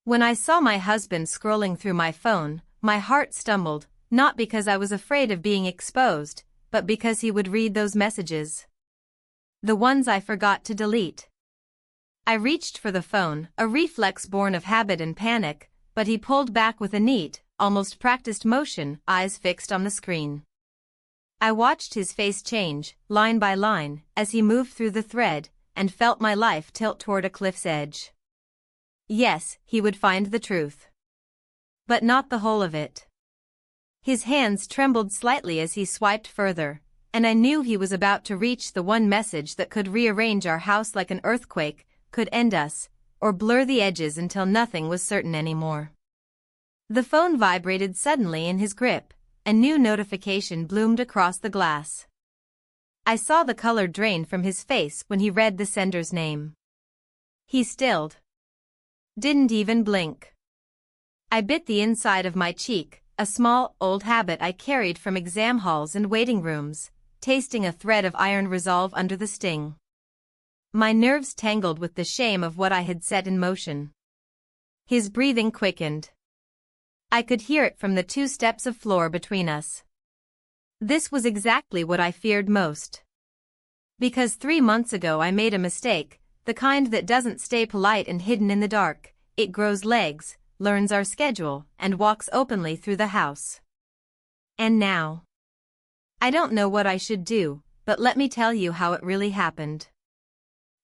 When I saw my husband scrolling through my phone, my heart stumbled, not because I was afraid of being exposed, but because he would read those messages. The ones I forgot to delete. I reached for the phone, a reflex born of habit and panic, but he pulled back with a neat, almost practiced motion, eyes fixed on the screen. I watched his face change, line by line, as he moved through the thread, and felt my life tilt toward a cliff's edge. Yes, he would find the truth. But not the whole of it. His hands trembled slightly as he swiped further, and I knew he was about to reach the one message that could rearrange our house like an earthquake, could end us, or blur the edges until nothing was certain anymore. The phone vibrated suddenly in his grip. A new notification bloomed across the glass. I saw the color drain from his face when he read the sender's name. He stilled. Didn't even blink. I bit the inside of my cheek, a small, old habit I carried from exam halls and waiting rooms, tasting a thread of iron resolve under the sting. My nerves tangled with the shame of what I had set in motion. His breathing quickened. I could hear it from the 2 steps of floor between us. This was exactly what I feared most. Because 3 months ago I made a mistake, the kind that doesn't stay polite and hidden in the dark. It grows legs, learns our schedule, and walks openly through the house. And now, I don't know what I should do, but let me tell you how it really happened.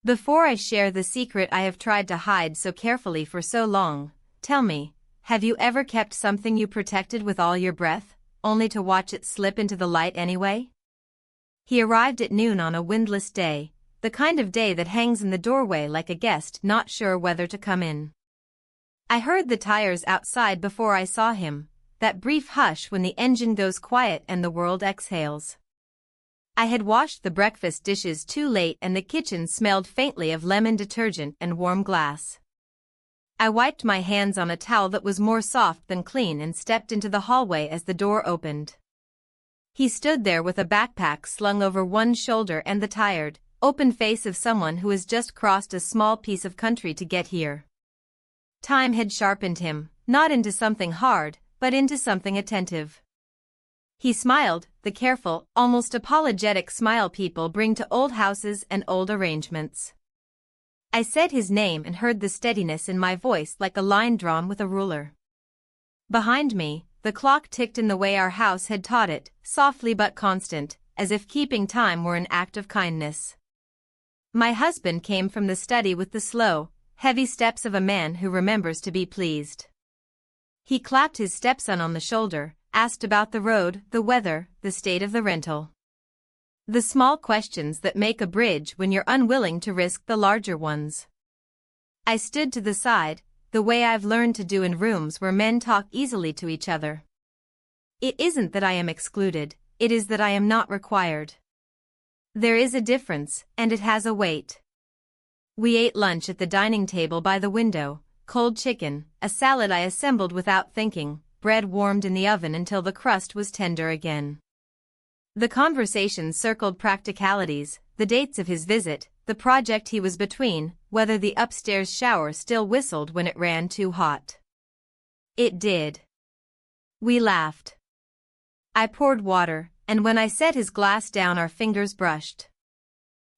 Before I share the secret I have tried to hide so carefully for so long, tell me, have you ever kept something you protected with all your breath, only to watch it slip into the light anyway? He arrived at noon on a windless day, the kind of day that hangs in the doorway like a guest not sure whether to come in. I heard the tires outside before I saw him, that brief hush when the engine goes quiet and the world exhales. I had washed the breakfast dishes too late and the kitchen smelled faintly of lemon detergent and warm glass. I wiped my hands on a towel that was more soft than clean and stepped into the hallway as the door opened. He stood there with a backpack slung over one shoulder and the tired, open face of someone who has just crossed a small piece of country to get here. Time had sharpened him, not into something hard, but into something attentive. He smiled, the careful, almost apologetic smile people bring to old houses and old arrangements. I said his name and heard the steadiness in my voice like a line drawn with a ruler. Behind me, the clock ticked in the way our house had taught it, softly but constant, as if keeping time were an act of kindness. My husband came from the study with the slow, heavy steps of a man who remembers to be pleased. He clapped his stepson on the shoulder, asked about the road, the weather, the state of the rental. The small questions that make a bridge when you're unwilling to risk the larger ones. I stood to the side, the way I've learned to do in rooms where men talk easily to each other. It isn't that I am excluded, it is that I am not required. There is a difference, and it has a weight. We ate lunch at the dining table by the window, cold chicken, a salad I assembled without thinking, bread warmed in the oven until the crust was tender again. The conversation circled practicalities, the dates of his visit, the project he was between, whether the upstairs shower still whistled when it ran too hot. It did. We laughed. I poured water, and when I set his glass down our fingers brushed.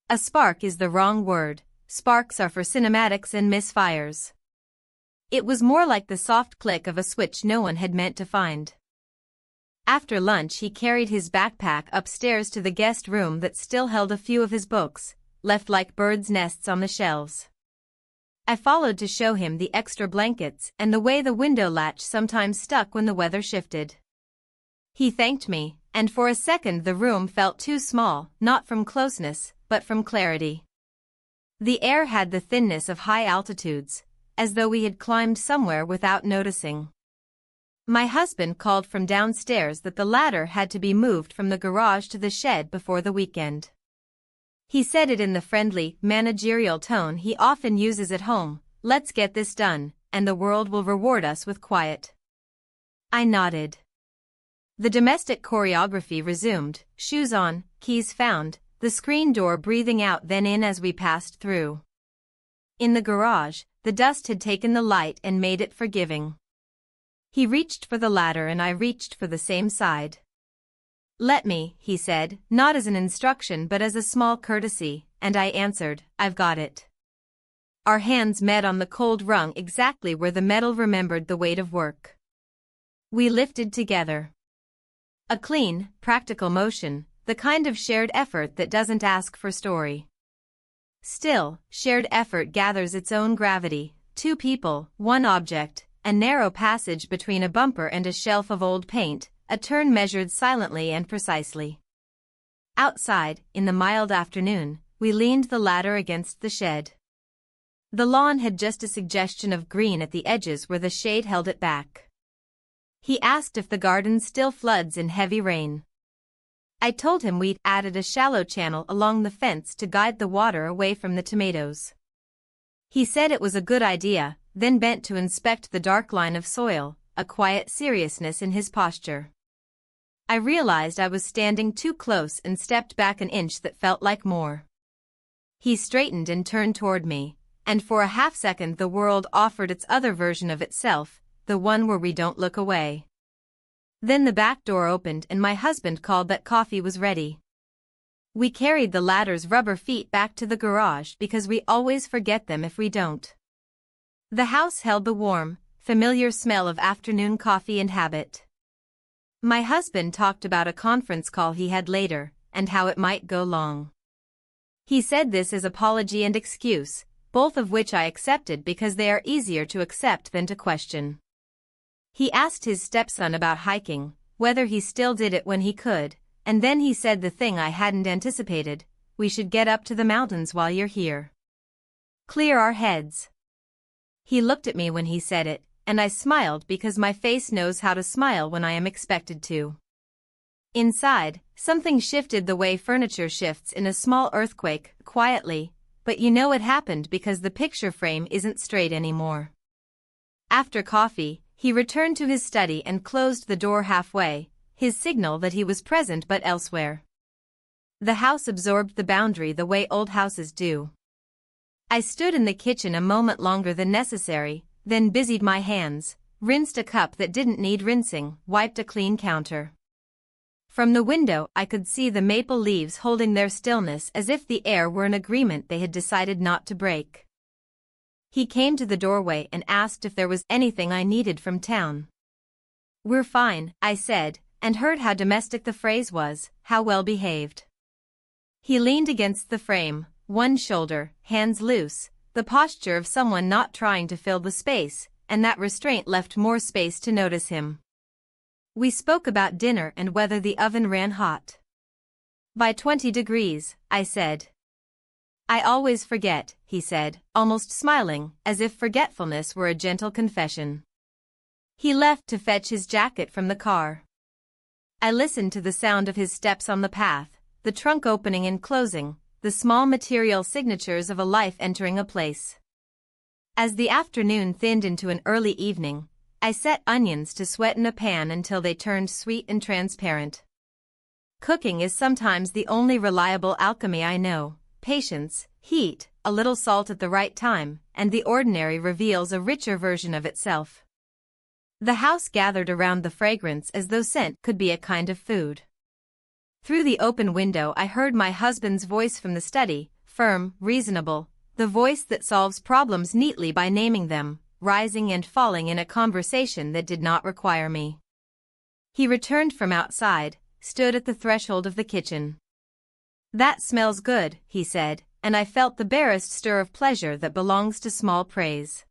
A spark is the wrong word, sparks are for cinematics and misfires. It was more like the soft click of a switch no one had meant to find. After lunch he carried his backpack upstairs to the guest room that still held a few of his books, left like birds' nests on the shelves. I followed to show him the extra blankets and the way the window latch sometimes stuck when the weather shifted. He thanked me, and for a second the room felt too small, not from closeness, but from clarity. The air had the thinness of high altitudes, as though we had climbed somewhere without noticing. My husband called from downstairs that the ladder had to be moved from the garage to the shed before the weekend. He said it in the friendly, managerial tone he often uses at home, "Let's get this done, and the world will reward us with quiet." I nodded. The domestic choreography resumed, shoes on, keys found, the screen door breathing out then in as we passed through. In the garage, the dust had taken the light and made it forgiving. He reached for the ladder and I reached for the same side. "Let me," he said, not as an instruction but as a small courtesy, and I answered, "I've got it." Our hands met on the cold rung exactly where the metal remembered the weight of work. We lifted together. A clean, practical motion, the kind of shared effort that doesn't ask for story. Still, shared effort gathers its own gravity, two people, one object, a narrow passage between a bumper and a shelf of old paint, a turn measured silently and precisely. Outside, in the mild afternoon, we leaned the ladder against the shed. The lawn had just a suggestion of green at the edges where the shade held it back. He asked if the garden still floods in heavy rain. I told him we'd added a shallow channel along the fence to guide the water away from the tomatoes. He said it was a good idea, then bent to inspect the dark line of soil, a quiet seriousness in his posture. I realized I was standing too close and stepped back an inch that felt like more. He straightened and turned toward me, and for a half-second the world offered its other version of itself, the one where we don't look away. Then the back door opened and my husband called that coffee was ready. We carried the ladder's rubber feet back to the garage because we always forget them if we don't. The house held the warm, familiar smell of afternoon coffee and habit. My husband talked about a conference call he had later, and how it might go long. He said this as apology and excuse, both of which I accepted because they are easier to accept than to question. He asked his stepson about hiking, whether he still did it when he could, and then he said the thing I hadn't anticipated: "We should get up to the mountains while you're here. Clear our heads." He looked at me when he said it, and I smiled because my face knows how to smile when I am expected to. Inside, something shifted the way furniture shifts in a small earthquake, quietly, but you know it happened because the picture frame isn't straight anymore. After coffee, he returned to his study and closed the door halfway, his signal that he was present but elsewhere. The house absorbed the boundary the way old houses do. I stood in the kitchen a moment longer than necessary, then busied my hands, rinsed a cup that didn't need rinsing, wiped a clean counter. From the window I could see the maple leaves holding their stillness as if the air were an agreement they had decided not to break. He came to the doorway and asked if there was anything I needed from town. "We're fine," I said, and heard how domestic the phrase was, how well behaved. He leaned against the frame, one shoulder, hands loose, the posture of someone not trying to fill the space, and that restraint left more space to notice him. We spoke about dinner and whether the oven ran hot. "By 20 degrees, I said. "I always forget," he said, almost smiling, as if forgetfulness were a gentle confession. He left to fetch his jacket from the car. I listened to the sound of his steps on the path, the trunk opening and closing, the small material signatures of a life entering a place. As the afternoon thinned into an early evening, I set onions to sweat in a pan until they turned sweet and transparent. Cooking is sometimes the only reliable alchemy I know. Patience, heat, a little salt at the right time, and the ordinary reveals a richer version of itself. The house gathered around the fragrance as though scent could be a kind of food. Through the open window I heard my husband's voice from the study, firm, reasonable, the voice that solves problems neatly by naming them, rising and falling in a conversation that did not require me. He returned from outside, stood at the threshold of the kitchen. "That smells good," he said, and I felt the barest stir of pleasure that belongs to small praise.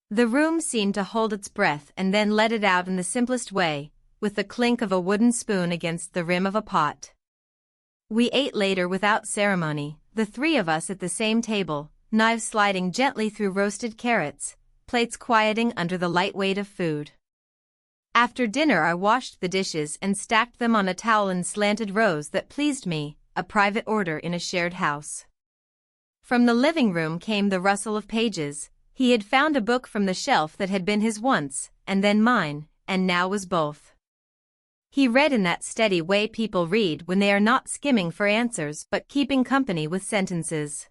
The room seemed to hold its breath and then let it out in the simplest way, with the clink of a wooden spoon against the rim of a pot. We ate later without ceremony, the three of us at the same table, knives sliding gently through roasted carrots, plates quieting under the light weight of food. After dinner I washed the dishes and stacked them on a towel in slanted rows that pleased me, a private order in a shared house. From the living room came the rustle of pages. He had found a book from the shelf that had been his once, and then mine, and now was both. He read in that steady way people read when they are not skimming for answers but keeping company with sentences.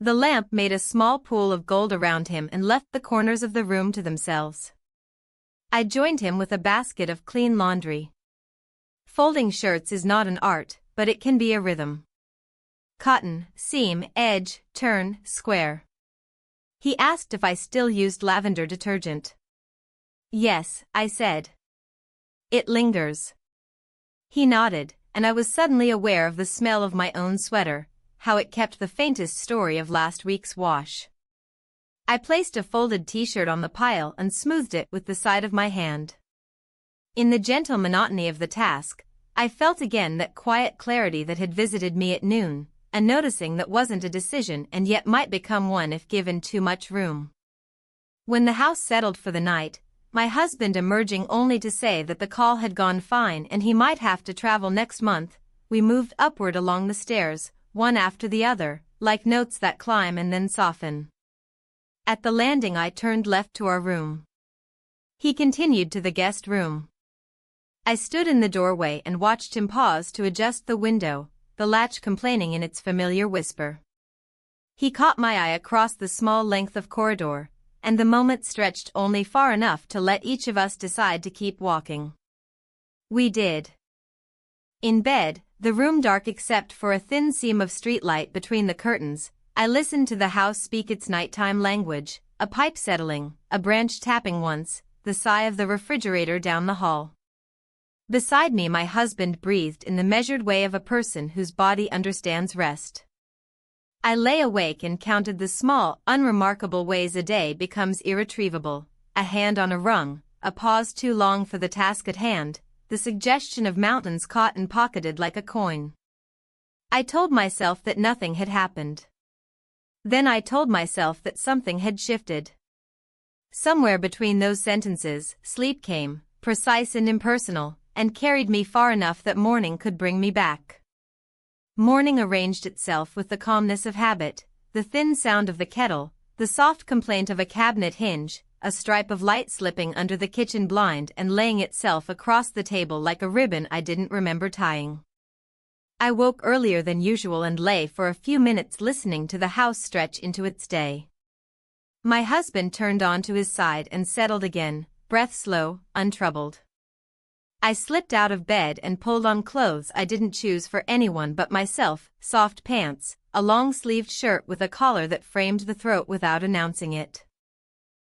The lamp made a small pool of gold around him and left the corners of the room to themselves. I joined him with a basket of clean laundry. Folding shirts is not an art, but it can be a rhythm. Cotton, seam, edge, turn, square. He asked if I still used lavender detergent. Yes, I said. It lingers. He nodded, and I was suddenly aware of the smell of my own sweater, how it kept the faintest story of last week's wash. I placed a folded t-shirt on the pile and smoothed it with the side of my hand. In the gentle monotony of the task, I felt again that quiet clarity that had visited me at noon, a noticing that wasn't a decision and yet might become one if given too much room. When the house settled for the night, my husband emerging only to say that the call had gone fine and he might have to travel next month, we moved upward along the stairs, one after the other, like notes that climb and then soften. At the landing I turned left to our room. He continued to the guest room. I stood in the doorway and watched him pause to adjust the window, the latch complaining in its familiar whisper. He caught my eye across the small length of corridor, and the moment stretched only far enough to let each of us decide to keep walking. We did. In bed, the room dark except for a thin seam of streetlight between the curtains, I listened to the house speak its nighttime language, a pipe settling, a branch tapping once, the sigh of the refrigerator down the hall. Beside me my husband breathed in the measured way of a person whose body understands rest. I lay awake and counted the small, unremarkable ways a day becomes irretrievable, a hand on a rung, a pause too long for the task at hand, the suggestion of mountains caught and pocketed like a coin. I told myself that nothing had happened. Then I told myself that something had shifted. Somewhere between those sentences, sleep came, precise and impersonal, and carried me far enough that morning could bring me back. Morning arranged itself with the calmness of habit, the thin sound of the kettle, the soft complaint of a cabinet hinge, a stripe of light slipping under the kitchen blind and laying itself across the table like a ribbon I didn't remember tying. I woke earlier than usual and lay for a few minutes listening to the house stretch into its day. My husband turned onto his side and settled again, breath slow, untroubled. I slipped out of bed and pulled on clothes I didn't choose for anyone but myself, soft pants, a long-sleeved shirt with a collar that framed the throat without announcing it.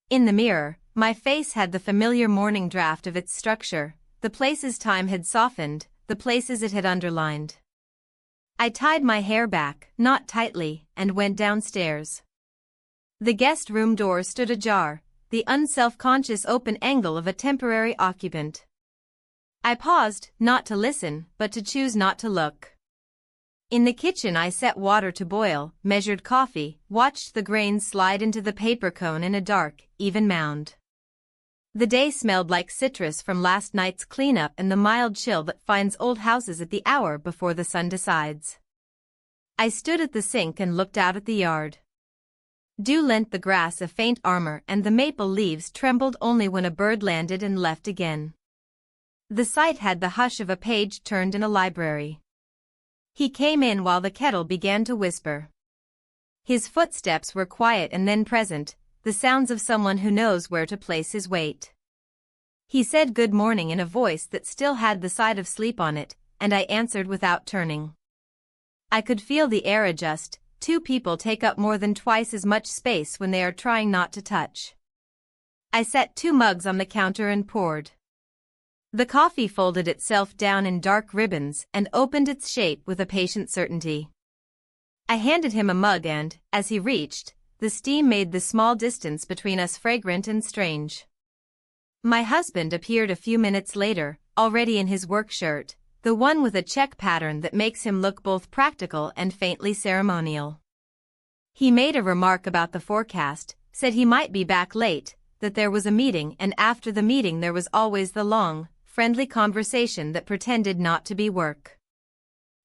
In the mirror, my face had the familiar morning draft of its structure, the places time had softened, the places it had underlined. I tied my hair back, not tightly, and went downstairs. The guest room door stood ajar, the unself-conscious open angle of a temporary occupant. I paused, not to listen, but to choose not to look. In the kitchen I set water to boil, measured coffee, watched the grains slide into the paper cone in a dark, even mound. The day smelled like citrus from last night's cleanup and the mild chill that finds old houses at the hour before the sun decides. I stood at the sink and looked out at the yard. Dew lent the grass a faint armor and the maple leaves trembled only when a bird landed and left again. The sight had the hush of a page turned in a library. He came in while the kettle began to whisper. His footsteps were quiet and then present, the sounds of someone who knows where to place his weight. He said good morning in a voice that still had the side of sleep on it, and I answered without turning. I could feel the air adjust. Two people take up more than twice as much space when they are trying not to touch. I set 2 mugs on the counter and poured. The coffee folded itself down in dark ribbons and opened its shape with a patient certainty. I handed him a mug and, as he reached, the steam made the small distance between us fragrant and strange. My husband appeared a few minutes later, already in his work shirt, the one with a check pattern that makes him look both practical and faintly ceremonial. He made a remark about the forecast, said he might be back late, that there was a meeting and after the meeting there was always the long, friendly conversation that pretended not to be work.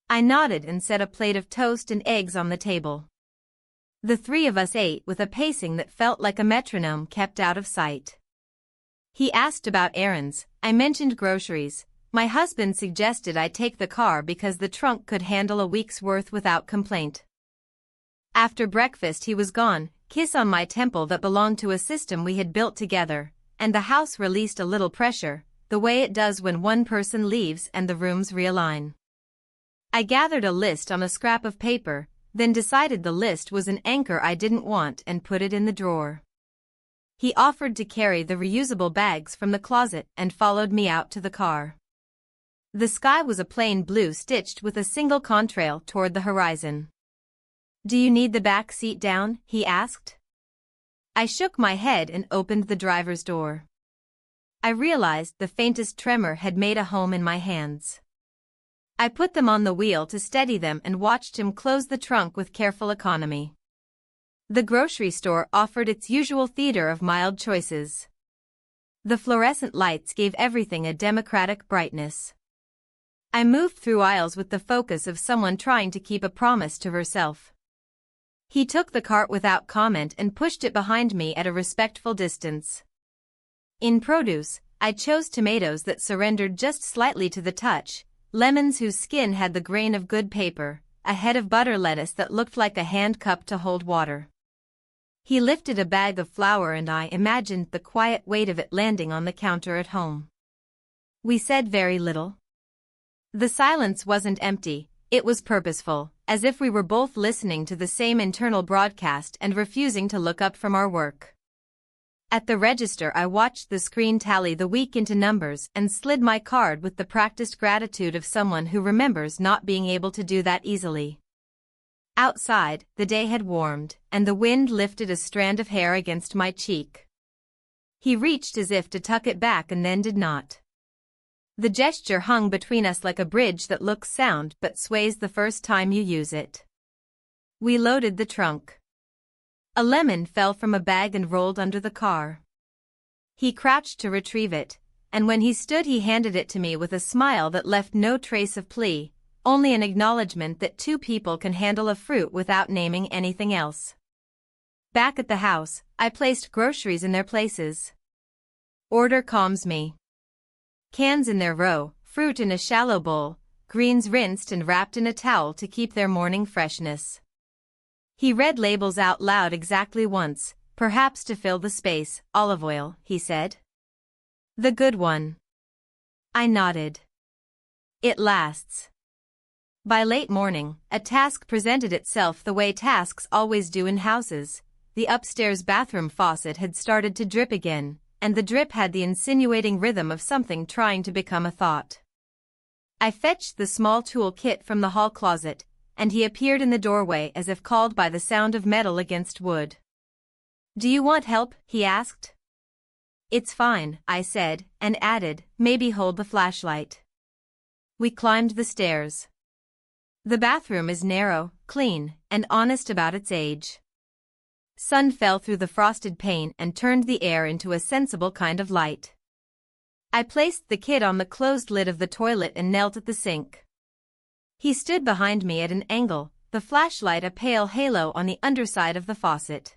I nodded and set a plate of toast and eggs on the table. The 3 of us ate with a pacing that felt like a metronome kept out of sight. He asked about errands, I mentioned groceries. My husband suggested I take the car because the trunk could handle a week's worth without complaint. After breakfast he was gone, kiss on my temple that belonged to a system we had built together, and the house released a little pressure, the way it does when one person leaves and the rooms realign. I gathered a list on a scrap of paper, then decided the list was an anchor I didn't want and put it in the drawer. He offered to carry the reusable bags from the closet and followed me out to the car. The sky was a plain blue stitched with a single contrail toward the horizon. "Do you need the back seat down?" he asked. I shook my head and opened the driver's door. I realized the faintest tremor had made a home in my hands. I put them on the wheel to steady them and watched him close the trunk with careful economy. The grocery store offered its usual theater of mild choices. The fluorescent lights gave everything a democratic brightness. I moved through aisles with the focus of someone trying to keep a promise to herself. He took the cart without comment and pushed it behind me at a respectful distance. In produce, I chose tomatoes that surrendered just slightly to the touch, lemons whose skin had the grain of good paper, a head of butter lettuce that looked like a hand cup to hold water. He lifted a bag of flour and I imagined the quiet weight of it landing on the counter at home. We said very little. The silence wasn't empty, it was purposeful, as if we were both listening to the same internal broadcast and refusing to look up from our work. At the register I watched the screen tally the week into numbers and slid my card with the practiced gratitude of someone who remembers not being able to do that easily. Outside, the day had warmed, and the wind lifted a strand of hair against my cheek. He reached as if to tuck it back and then did not. The gesture hung between us like a bridge that looks sound but sways the first time you use it. We loaded the trunk. A lemon fell from a bag and rolled under the car. He crouched to retrieve it, and when he stood he handed it to me with a smile that left no trace of plea, only an acknowledgement that two people can handle a fruit without naming anything else. Back at the house, I placed groceries in their places. Order calms me. Cans in their row, fruit in a shallow bowl, greens rinsed and wrapped in a towel to keep their morning freshness. He read labels out loud exactly once, perhaps to fill the space. "Olive oil," he said. "The good one." I nodded. "It lasts." By late morning, a task presented itself the way tasks always do in houses. The upstairs bathroom faucet had started to drip again, and the drip had the insinuating rhythm of something trying to become a thought. I fetched the small tool kit from the hall closet, and he appeared in the doorway as if called by the sound of metal against wood. "Do you want help?" he asked. "It's fine," I said, and added, "maybe hold the flashlight." We climbed the stairs. The bathroom is narrow, clean, and honest about its age. Sun fell through the frosted pane and turned the air into a sensible kind of light. I placed the kit on the closed lid of the toilet and knelt at the sink. He stood behind me at an angle, the flashlight a pale halo on the underside of the faucet.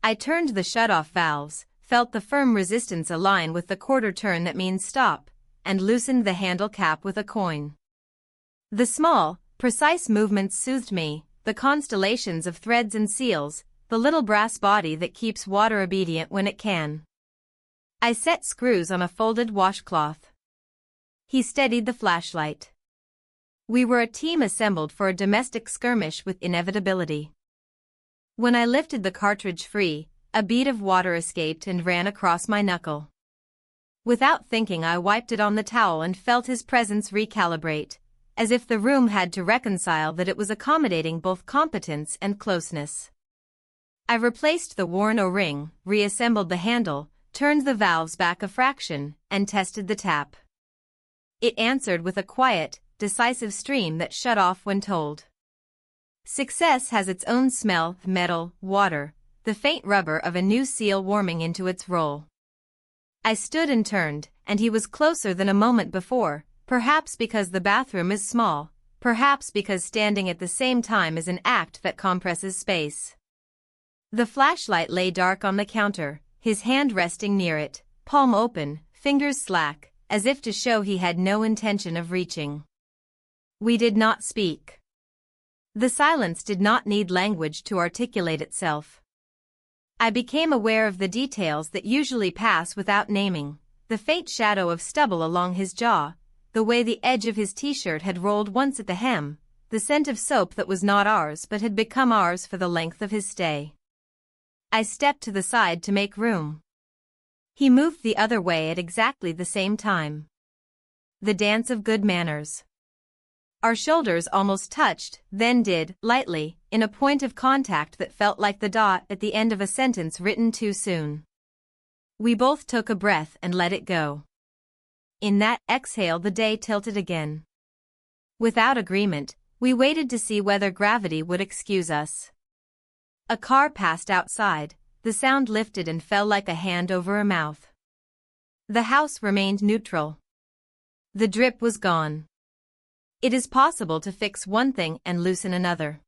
I turned the shut-off valves, felt the firm resistance align with the quarter turn that means stop, and loosened the handle cap with a coin. The small, precise movements soothed me, the constellations of threads and seals, the little brass body that keeps water obedient when it can. I set screws on a folded washcloth. He steadied the flashlight. We were a team assembled for a domestic skirmish with inevitability. When I lifted the cartridge free, a bead of water escaped and ran across my knuckle. Without thinking I wiped it on the towel and felt his presence recalibrate, as if the room had to reconcile that it was accommodating both competence and closeness. I replaced the worn O-ring, reassembled the handle, turned the valves back a fraction, and tested the tap. It answered with a quiet, decisive stream that shut off when told. Success has its own smell: metal, water, the faint rubber of a new seal warming into its roll. I stood and turned, and he was closer than a moment before, perhaps because the bathroom is small, perhaps because standing at the same time is an act that compresses space. The flashlight lay dark on the counter, his hand resting near it, palm open, fingers slack, as if to show he had no intention of reaching. We did not speak. The silence did not need language to articulate itself. I became aware of the details that usually pass without naming, the faint shadow of stubble along his jaw, the way the edge of his t-shirt had rolled once at the hem, the scent of soap that was not ours but had become ours for the length of his stay. I stepped to the side to make room. He moved the other way at exactly the same time. The dance of good manners. Our shoulders almost touched, then did, lightly, in a point of contact that felt like the dot at the end of a sentence written too soon. We both took a breath and let it go. In that exhale the day tilted again. Without agreement, we waited to see whether gravity would excuse us. A car passed outside, the sound lifted and fell like a hand over a mouth. The house remained neutral. The drip was gone. It is possible to fix one thing and loosen another.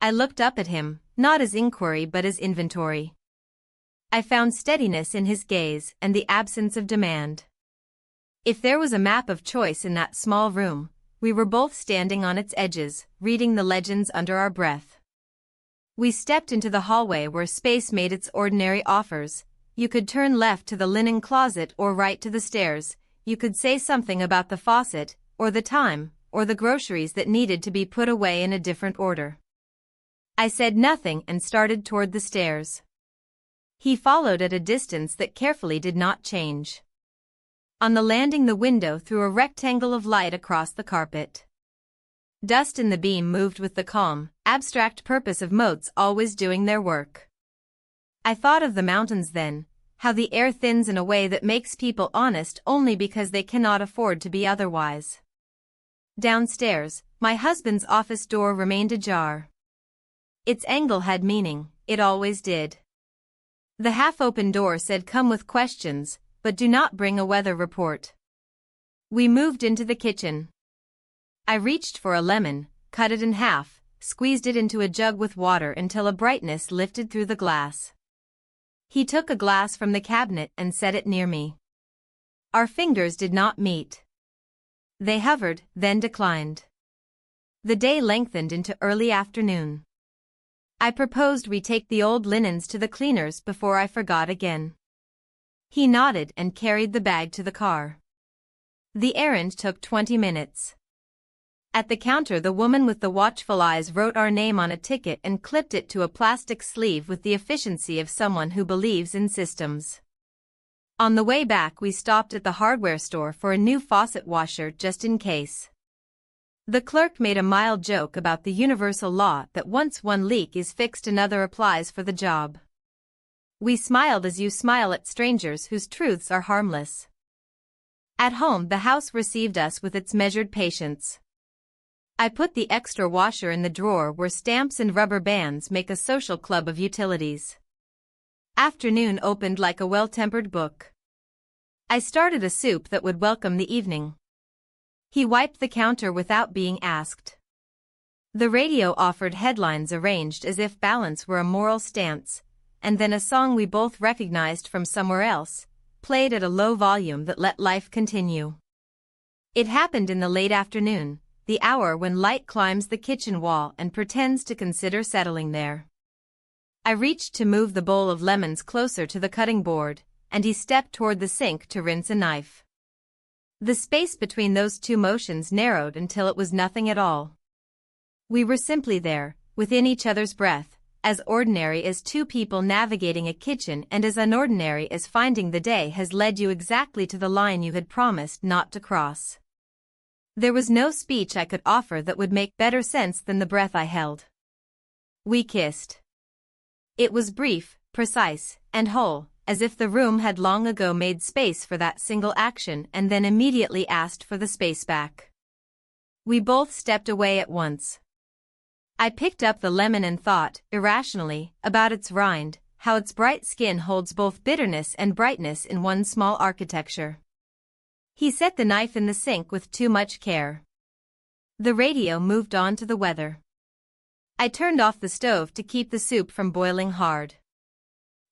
I looked up at him, not as inquiry but as inventory. I found steadiness in his gaze and the absence of demand. If there was a map of choice in that small room, we were both standing on its edges, reading the legends under our breath. We stepped into the hallway where space made its ordinary offers. You could turn left to the linen closet or right to the stairs. You could say something about the faucet, or the time, or the groceries that needed to be put away in a different order. I said nothing and started toward the stairs. He followed at a distance that carefully did not change. On the landing the window threw a rectangle of light across the carpet. Dust in the beam moved with the calm, abstract purpose of motes always doing their work. I thought of the mountains then, how the air thins in a way that makes people honest only because they cannot afford to be otherwise. Downstairs, my husband's office door remained ajar. Its angle had meaning, it always did. The half-open door said come with questions, but do not bring a weather report. We moved into the kitchen. I reached for a lemon, cut it in half, squeezed it into a jug with water until a brightness lifted through the glass. He took a glass from the cabinet and set it near me. Our fingers did not meet. They hovered, then declined. The day lengthened into early afternoon. I proposed we take the old linens to the cleaners before I forgot again. He nodded and carried the bag to the car. The errand took 20 minutes. At the counter the woman with the watchful eyes wrote our name on a ticket and clipped it to a plastic sleeve with the efficiency of someone who believes in systems. On the way back we stopped at the hardware store for a new faucet washer just in case. The clerk made a mild joke about the universal law that once one leak is fixed another applies for the job. We smiled as you smile at strangers whose truths are harmless. At home the house received us with its measured patience. I put the extra washer in the drawer where stamps and rubber bands make a social club of utilities. Afternoon opened like a well-tempered book. I started a soup that would welcome the evening. He wiped the counter without being asked. The radio offered headlines arranged as if balance were a moral stance, and then a song we both recognized from somewhere else, played at a low volume that let life continue. It happened in the late afternoon, the hour when light climbs the kitchen wall and pretends to consider settling there. I reached to move the bowl of lemons closer to the cutting board, and he stepped toward the sink to rinse a knife. The space between those two motions narrowed until it was nothing at all. We were simply there, within each other's breath, as ordinary as two people navigating a kitchen and as unordinary as finding the day has led you exactly to the line you had promised not to cross. There was no speech I could offer that would make better sense than the breath I held. We kissed. It was brief, precise, and whole, as if the room had long ago made space for that single action and then immediately asked for the space back. We both stepped away at once. I picked up the lemon and thought, irrationally, about its rind, how its bright skin holds both bitterness and brightness in one small architecture. He set the knife in the sink with too much care. The radio moved on to the weather. I turned off the stove to keep the soup from boiling hard.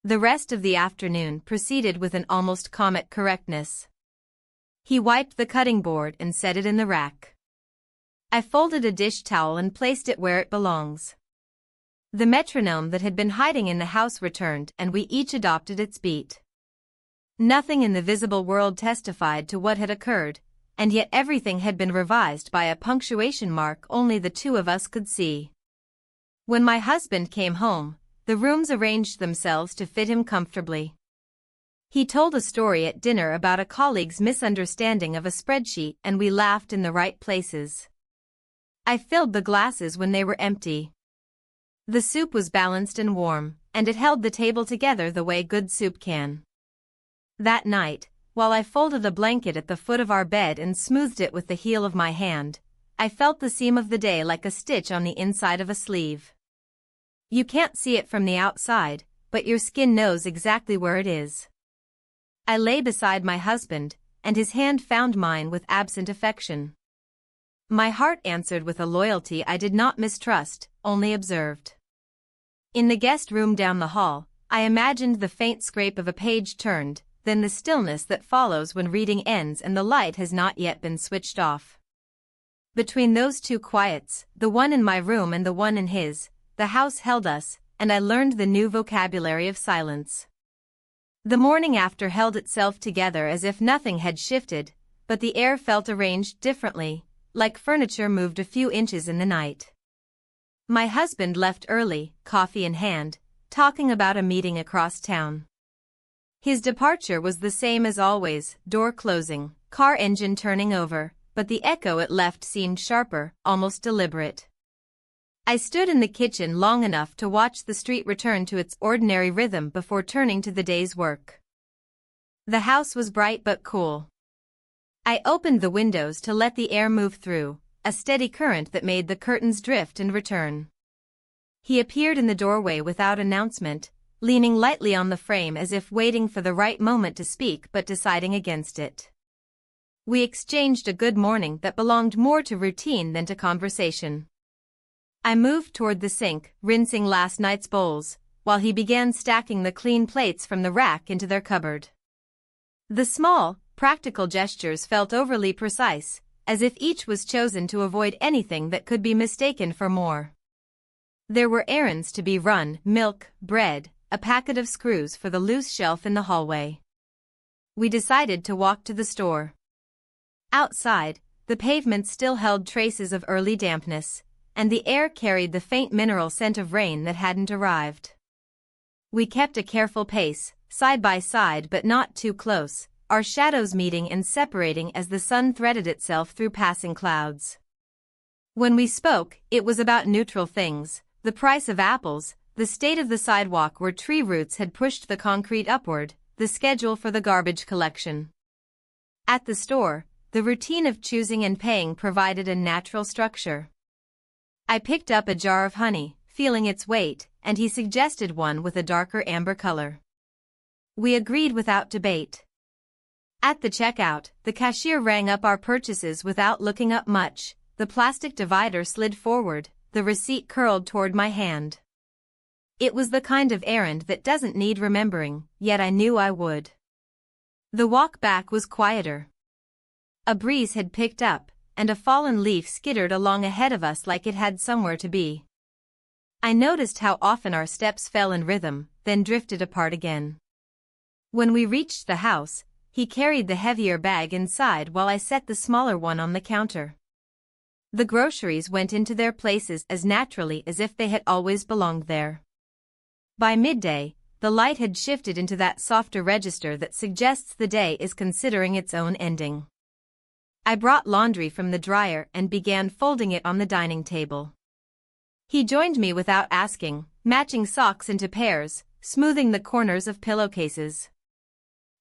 The rest of the afternoon proceeded with an almost comic correctness. He wiped the cutting board and set it in the rack. I folded a dish towel and placed it where it belongs. The metronome that had been hiding in the house returned and we each adopted its beat. Nothing in the visible world testified to what had occurred, and yet everything had been revised by a punctuation mark only the two of us could see. When my husband came home, the rooms arranged themselves to fit him comfortably. He told a story at dinner about a colleague's misunderstanding of a spreadsheet and we laughed in the right places. I filled the glasses when they were empty. The soup was balanced and warm, and it held the table together the way good soup can. That night, while I folded a blanket at the foot of our bed and smoothed it with the heel of my hand, I felt the seam of the day like a stitch on the inside of a sleeve. You can't see it from the outside, but your skin knows exactly where it is. I lay beside my husband, and his hand found mine with absent affection. My heart answered with a loyalty I did not mistrust, only observed. In the guest room down the hall, I imagined the faint scrape of a page turned, then the stillness that follows when reading ends and the light has not yet been switched off. Between those two quiets, the one in my room and the one in his, the house held us, and I learned the new vocabulary of silence. The morning after held itself together as if nothing had shifted, but the air felt arranged differently, like furniture moved a few inches in the night. My husband left early, coffee in hand, talking about a meeting across town. His departure was the same as always, door closing, car engine turning over, but the echo it left seemed sharper, almost deliberate. I stood in the kitchen long enough to watch the street return to its ordinary rhythm before turning to the day's work. The house was bright but cool. I opened the windows to let the air move through, a steady current that made the curtains drift and return. He appeared in the doorway without announcement, leaning lightly on the frame as if waiting for the right moment to speak but deciding against it. We exchanged a good morning that belonged more to routine than to conversation. I moved toward the sink, rinsing last night's bowls, while he began stacking the clean plates from the rack into their cupboard. The small, practical gestures felt overly precise, as if each was chosen to avoid anything that could be mistaken for more. There were errands to be run, milk, bread, a packet of screws for the loose shelf in the hallway. We decided to walk to the store. Outside, the pavement still held traces of early dampness, and the air carried the faint mineral scent of rain that hadn't arrived. We kept a careful pace, side by side but not too close, our shadows meeting and separating as the sun threaded itself through passing clouds. When we spoke, it was about neutral things, the price of apples, the state of the sidewalk where tree roots had pushed the concrete upward, the schedule for the garbage collection. At the store, the routine of choosing and paying provided a natural structure. I picked up a jar of honey, feeling its weight, and he suggested one with a darker amber color. We agreed without debate. At the checkout, the cashier rang up our purchases without looking up much, the plastic divider slid forward, the receipt curled toward my hand. It was the kind of errand that doesn't need remembering, yet I knew I would. The walk back was quieter. A breeze had picked up, and a fallen leaf skittered along ahead of us like it had somewhere to be. I noticed how often our steps fell in rhythm, then drifted apart again. When we reached the house, he carried the heavier bag inside while I set the smaller one on the counter. The groceries went into their places as naturally as if they had always belonged there. By midday, the light had shifted into that softer register that suggests the day is considering its own ending. I brought laundry from the dryer and began folding it on the dining table. He joined me without asking, matching socks into pairs, smoothing the corners of pillowcases.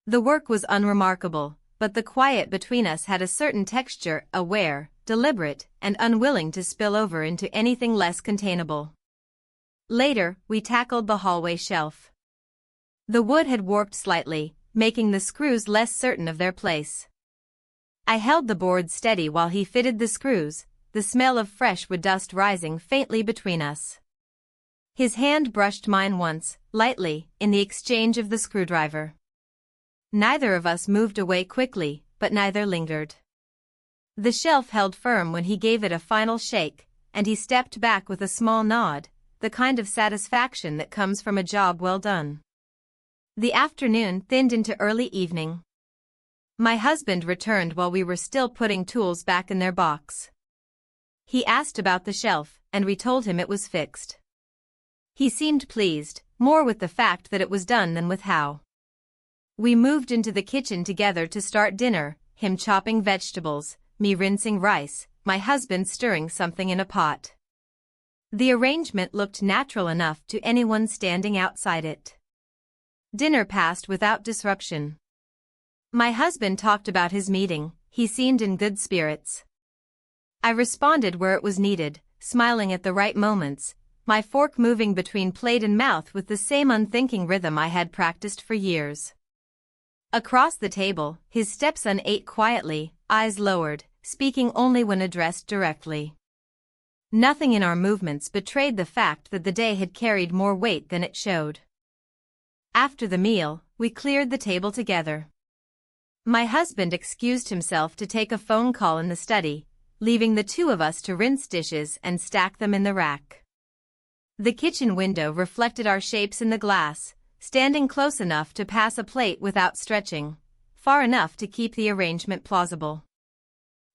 The work was unremarkable, but the quiet between us had a certain texture, aware, deliberate, and unwilling to spill over into anything less containable. Later, we tackled the hallway shelf. The wood had warped slightly, making the screws less certain of their place. I held the board steady while he fitted the screws, the smell of fresh wood dust rising faintly between us. His hand brushed mine once, lightly, in the exchange of the screwdriver. Neither of us moved away quickly, but neither lingered. The shelf held firm when he gave it a final shake, and he stepped back with a small nod, the kind of satisfaction that comes from a job well done. The afternoon thinned into early evening. My husband returned while we were still putting tools back in their box. He asked about the shelf, and we told him it was fixed. He seemed pleased, more with the fact that it was done than with how. We moved into the kitchen together to start dinner, him chopping vegetables, me rinsing rice, my husband stirring something in a pot. The arrangement looked natural enough to anyone standing outside it. Dinner passed without disruption. My husband talked about his meeting. He seemed in good spirits. I responded where it was needed, smiling at the right moments, my fork moving between plate and mouth with the same unthinking rhythm I had practiced for years. Across the table, his stepson ate quietly, eyes lowered, speaking only when addressed directly. Nothing in our movements betrayed the fact that the day had carried more weight than it showed. After the meal, we cleared the table together. My husband excused himself to take a phone call in the study, leaving the two of us to rinse dishes and stack them in the rack. The kitchen window reflected our shapes in the glass, standing close enough to pass a plate without stretching, far enough to keep the arrangement plausible.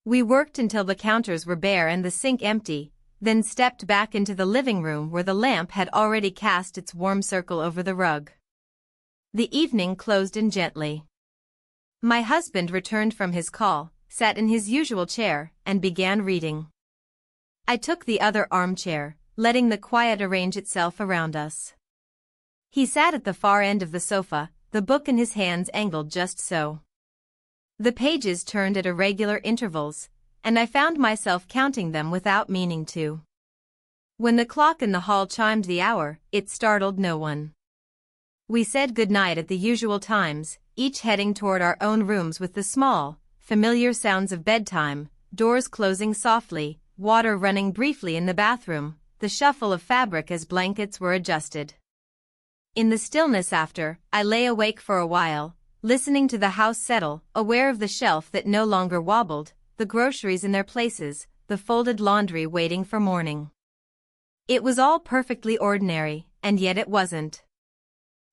We worked until the counters were bare and the sink empty, then stepped back into the living room where the lamp had already cast its warm circle over the rug. The evening closed in gently. My husband returned from his call, sat in his usual chair, and began reading. I took the other armchair, letting the quiet arrange itself around us. He sat at the far end of the sofa, the book in his hands angled just so. The pages turned at irregular intervals, and I found myself counting them without meaning to. When the clock in the hall chimed the hour, it startled no one. We said goodnight at the usual times, each heading toward our own rooms with the small, familiar sounds of bedtime, doors closing softly, water running briefly in the bathroom, the shuffle of fabric as blankets were adjusted. In the stillness after, I lay awake for a while, listening to the house settle, aware of the shelf that no longer wobbled, the groceries in their places, the folded laundry waiting for morning. It was all perfectly ordinary, and yet it wasn't.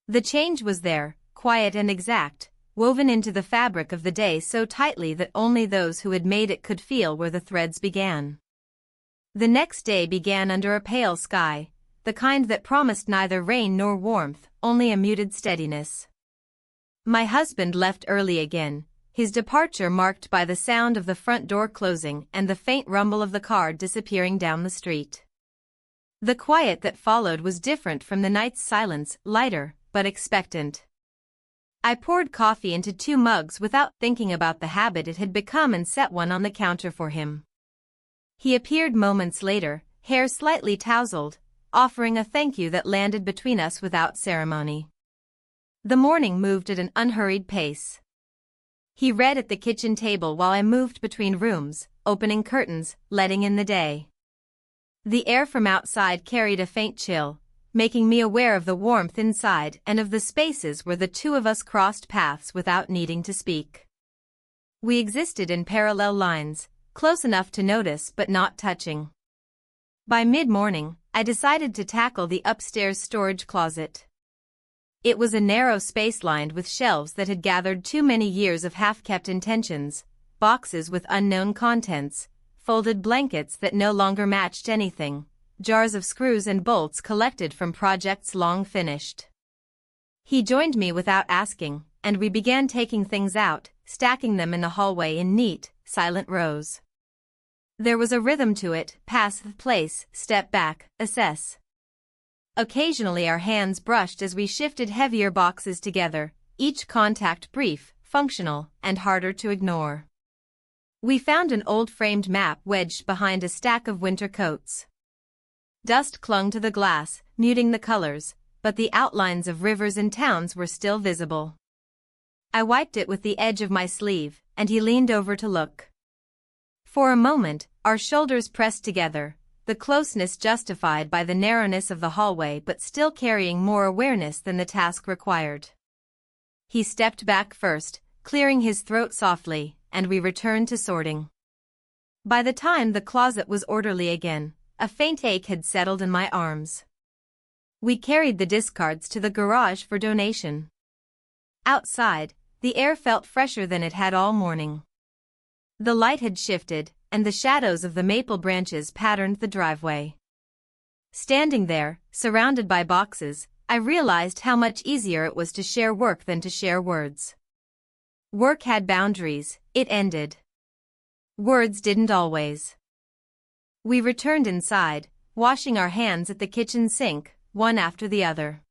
The change was there, quiet and exact, woven into the fabric of the day so tightly that only those who had made it could feel where the threads began. The next day began under a pale sky, the kind that promised neither rain nor warmth, only a muted steadiness. My husband left early again, his departure marked by the sound of the front door closing and the faint rumble of the car disappearing down the street. The quiet that followed was different from the night's silence, lighter, but expectant. I poured coffee into 2 mugs without thinking about the habit it had become and set one on the counter for him. He appeared moments later, hair slightly tousled, offering a thank you that landed between us without ceremony. The morning moved at an unhurried pace. He read at the kitchen table while I moved between rooms, opening curtains, letting in the day. The air from outside carried a faint chill, making me aware of the warmth inside and of the spaces where the two of us crossed paths without needing to speak. We existed in parallel lines, close enough to notice but not touching. By mid-morning, I decided to tackle the upstairs storage closet. It was a narrow space lined with shelves that had gathered too many years of half-kept intentions, boxes with unknown contents, folded blankets that no longer matched anything, jars of screws and bolts collected from projects long finished. He joined me without asking, and we began taking things out, stacking them in the hallway in neat, silent rows. There was a rhythm to it, pass the place, step back, assess. Occasionally our hands brushed as we shifted heavier boxes together, each contact brief, functional, and harder to ignore. We found an old framed map wedged behind a stack of winter coats. Dust clung to the glass, muting the colors, but the outlines of rivers and towns were still visible. I wiped it with the edge of my sleeve, and he leaned over to look. For a moment, our shoulders pressed together, the closeness justified by the narrowness of the hallway but still carrying more awareness than the task required. He stepped back first, clearing his throat softly, and we returned to sorting. By the time the closet was orderly again, a faint ache had settled in my arms. We carried the discards to the garage for donation. Outside, the air felt fresher than it had all morning. The light had shifted, and the shadows of the maple branches patterned the driveway. Standing there, surrounded by boxes, I realized how much easier it was to share work than to share words. Work had boundaries, it ended. Words didn't always. We returned inside, washing our hands at the kitchen sink, one after the other.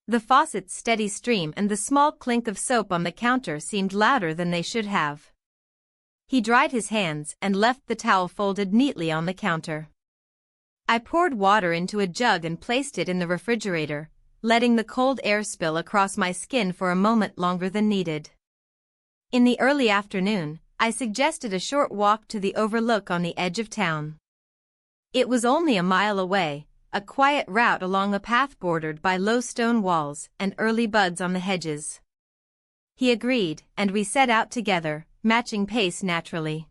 The faucet's steady stream and the small clink of soap on the counter seemed louder than they should have. He dried his hands and left the towel folded neatly on the counter. I poured water into a jug and placed it in the refrigerator, letting the cold air spill across my skin for a moment longer than needed. In the early afternoon, I suggested a short walk to the overlook on the edge of town. It was only a mile away, a quiet route along a path bordered by low stone walls and early buds on the hedges. He agreed, and we set out together, matching pace naturally.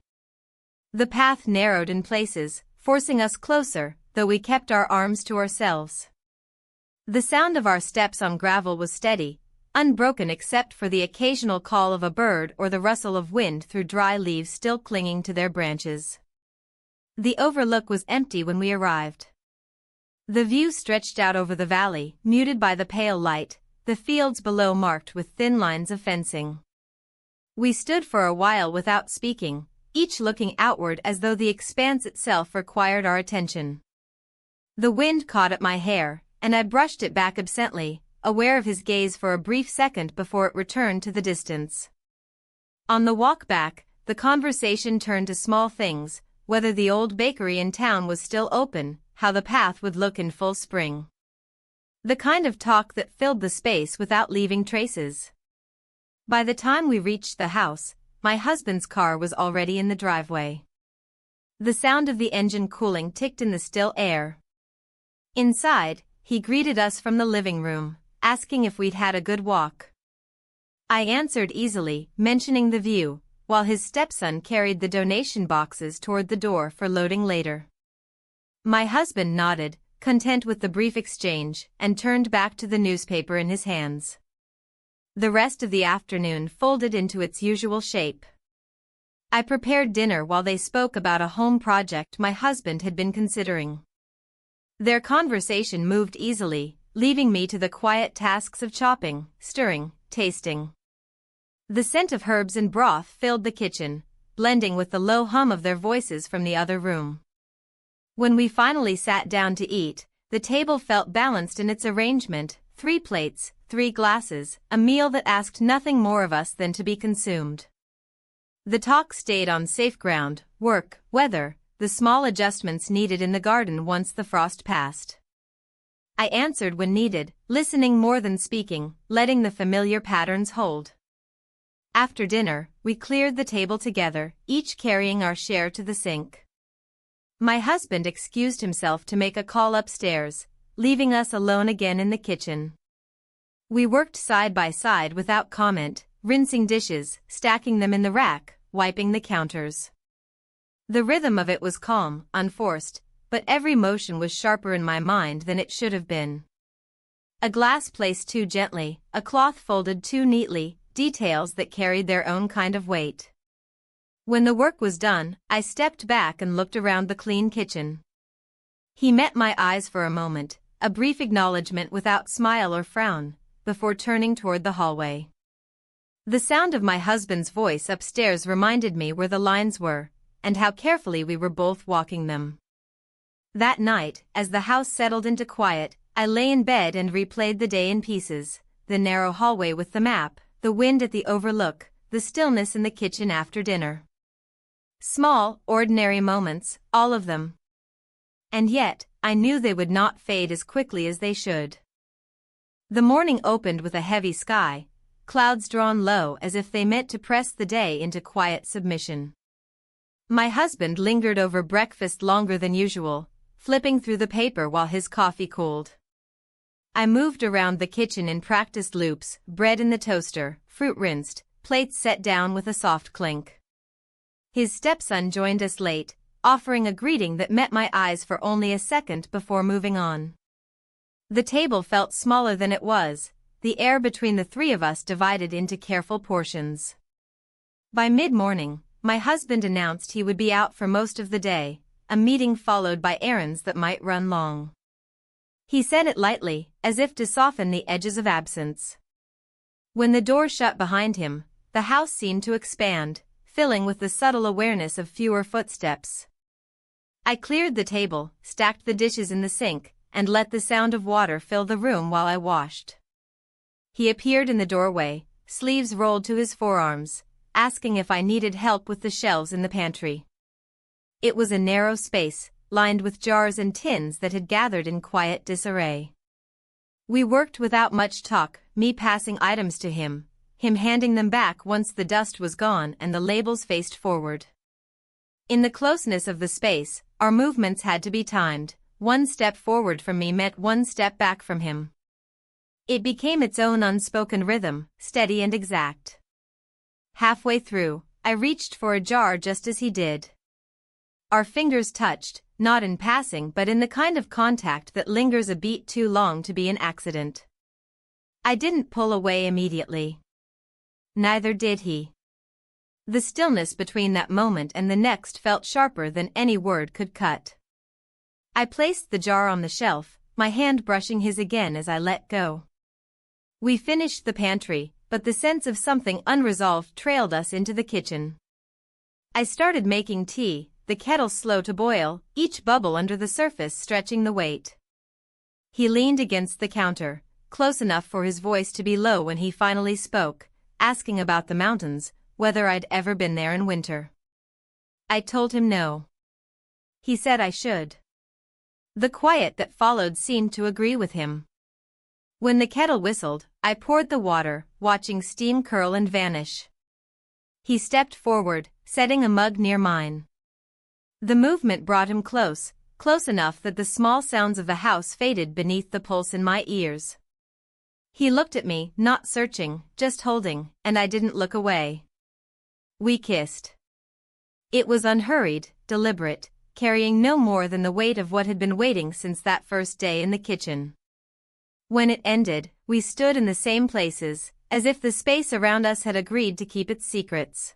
The path narrowed in places, forcing us closer, though we kept our arms to ourselves. The sound of our steps on gravel was steady, unbroken except for the occasional call of a bird or the rustle of wind through dry leaves still clinging to their branches. The overlook was empty when we arrived. The view stretched out over the valley, muted by the pale light, the fields below marked with thin lines of fencing. We stood for a while without speaking, each looking outward as though the expanse itself required our attention. The wind caught at my hair, and I brushed it back absently, aware of his gaze for a brief second before it returned to the distance. On the walk back, the conversation turned to small things, whether the old bakery in town was still open, how the path would look in full spring. The kind of talk that filled the space without leaving traces. By the time we reached the house, my husband's car was already in the driveway. The sound of the engine cooling ticked in the still air. Inside, he greeted us from the living room, asking if we'd had a good walk. I answered easily, mentioning the view, while his stepson carried the donation boxes toward the door for loading later. My husband nodded, content with the brief exchange, and turned back to the newspaper in his hands. The rest of the afternoon folded into its usual shape. I prepared dinner while they spoke about a home project my husband had been considering. Their conversation moved easily, leaving me to the quiet tasks of chopping, stirring, tasting. The scent of herbs and broth filled the kitchen, blending with the low hum of their voices from the other room. When we finally sat down to eat, the table felt balanced in its arrangement, 3 plates, 3 glasses, a meal that asked nothing more of us than to be consumed. The talk stayed on safe ground, work, weather, the small adjustments needed in the garden once the frost passed. I answered when needed, listening more than speaking, letting the familiar patterns hold. After dinner, we cleared the table together, each carrying our share to the sink. My husband excused himself to make a call upstairs, leaving us alone again in the kitchen. We worked side by side without comment, rinsing dishes, stacking them in the rack, wiping the counters. The rhythm of it was calm, unforced, but every motion was sharper in my mind than it should have been. A glass placed too gently, a cloth folded too neatly, details that carried their own kind of weight. When the work was done, I stepped back and looked around the clean kitchen. He met my eyes for a moment, a brief acknowledgement without smile or frown, before turning toward the hallway. The sound of my husband's voice upstairs reminded me where the lines were, and how carefully we were both walking them. That night, as the house settled into quiet, I lay in bed and replayed the day in pieces, the narrow hallway with the map, the wind at the overlook, the stillness in the kitchen after dinner. Small, ordinary moments, all of them. And yet, I knew they would not fade as quickly as they should. The morning opened with a heavy sky, clouds drawn low as if they meant to press the day into quiet submission. My husband lingered over breakfast longer than usual, flipping through the paper while his coffee cooled. I moved around the kitchen in practiced loops, bread in the toaster, fruit rinsed, plates set down with a soft clink. His stepson joined us late, offering a greeting that met my eyes for only a second before moving on. The table felt smaller than it was, the air between the three of us divided into careful portions. By mid-morning, my husband announced he would be out for most of the day, a meeting followed by errands that might run long. He said it lightly, as if to soften the edges of absence. When the door shut behind him, the house seemed to expand, filling with the subtle awareness of fewer footsteps. I cleared the table, stacked the dishes in the sink, and let the sound of water fill the room while I washed. He appeared in the doorway, sleeves rolled to his forearms, asking if I needed help with the shelves in the pantry. It was a narrow space, lined with jars and tins that had gathered in quiet disarray. We worked without much talk, me passing items to him handing them back once the dust was gone and the labels faced forward. In the closeness of the space, our movements had to be timed. One step forward from me meant one step back from him. It became its own unspoken rhythm, steady and exact. Halfway through, I reached for a jar just as he did. Our fingers touched, not in passing but in the kind of contact that lingers a beat too long to be an accident. I didn't pull away immediately. Neither did he. The stillness between that moment and the next felt sharper than any word could cut. I placed the jar on the shelf, my hand brushing his again as I let go. We finished the pantry, but the sense of something unresolved trailed us into the kitchen. I started making tea, the kettle slow to boil, each bubble under the surface stretching the weight. He leaned against the counter, close enough for his voice to be low when he finally spoke, asking about the mountains, whether I'd ever been there in winter. I told him no. He said I should. The quiet that followed seemed to agree with him. When the kettle whistled, I poured the water, watching steam curl and vanish. He stepped forward, setting a mug near mine. The movement brought him close enough that the small sounds of the house faded beneath the pulse in my ears. He looked at me, not searching, just holding, and I didn't look away. We kissed. It was unhurried, deliberate, carrying no more than the weight of what had been waiting since that first day in the kitchen. When it ended, we stood in the same places, as if the space around us had agreed to keep its secrets.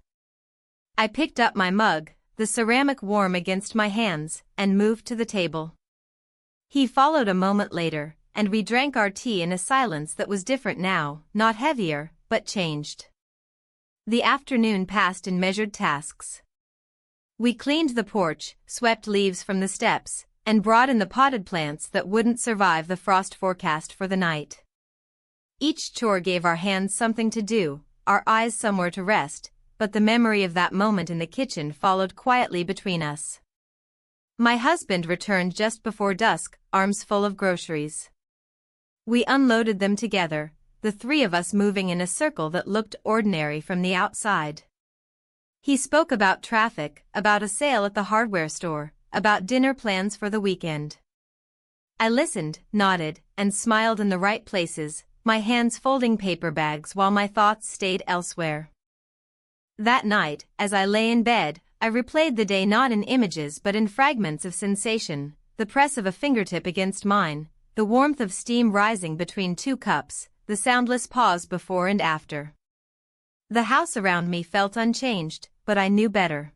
I picked up my mug, the ceramic warm against my hands, and moved to the table. He followed a moment later, and we drank our tea in a silence that was different now, not heavier, but changed. The afternoon passed in measured tasks. We cleaned the porch, swept leaves from the steps, and brought in the potted plants that wouldn't survive the frost forecast for the night. Each chore gave our hands something to do, our eyes somewhere to rest, but the memory of that moment in the kitchen followed quietly between us. My husband returned just before dusk, arms full of groceries. We unloaded them together, the three of us moving in a circle that looked ordinary from the outside. He spoke about traffic, about a sale at the hardware store, about dinner plans for the weekend. I listened, nodded, and smiled in the right places, my hands folding paper bags while my thoughts stayed elsewhere. That night, as I lay in bed, I replayed the day not in images but in fragments of sensation, the press of a fingertip against mine, the warmth of steam rising between two cups, the soundless pause before and after. The house around me felt unchanged, but I knew better.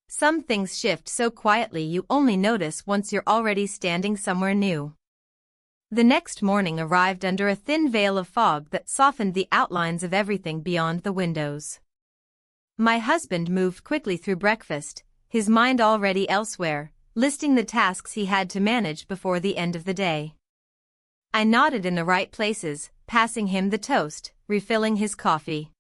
Some things shift so quietly you only notice once you're already standing somewhere new. The next morning arrived under a thin veil of fog that softened the outlines of everything beyond the windows. My husband moved quickly through breakfast, his mind already elsewhere, listing the tasks he had to manage before the end of the day. I nodded in the right places, passing him the toast, refilling his coffee.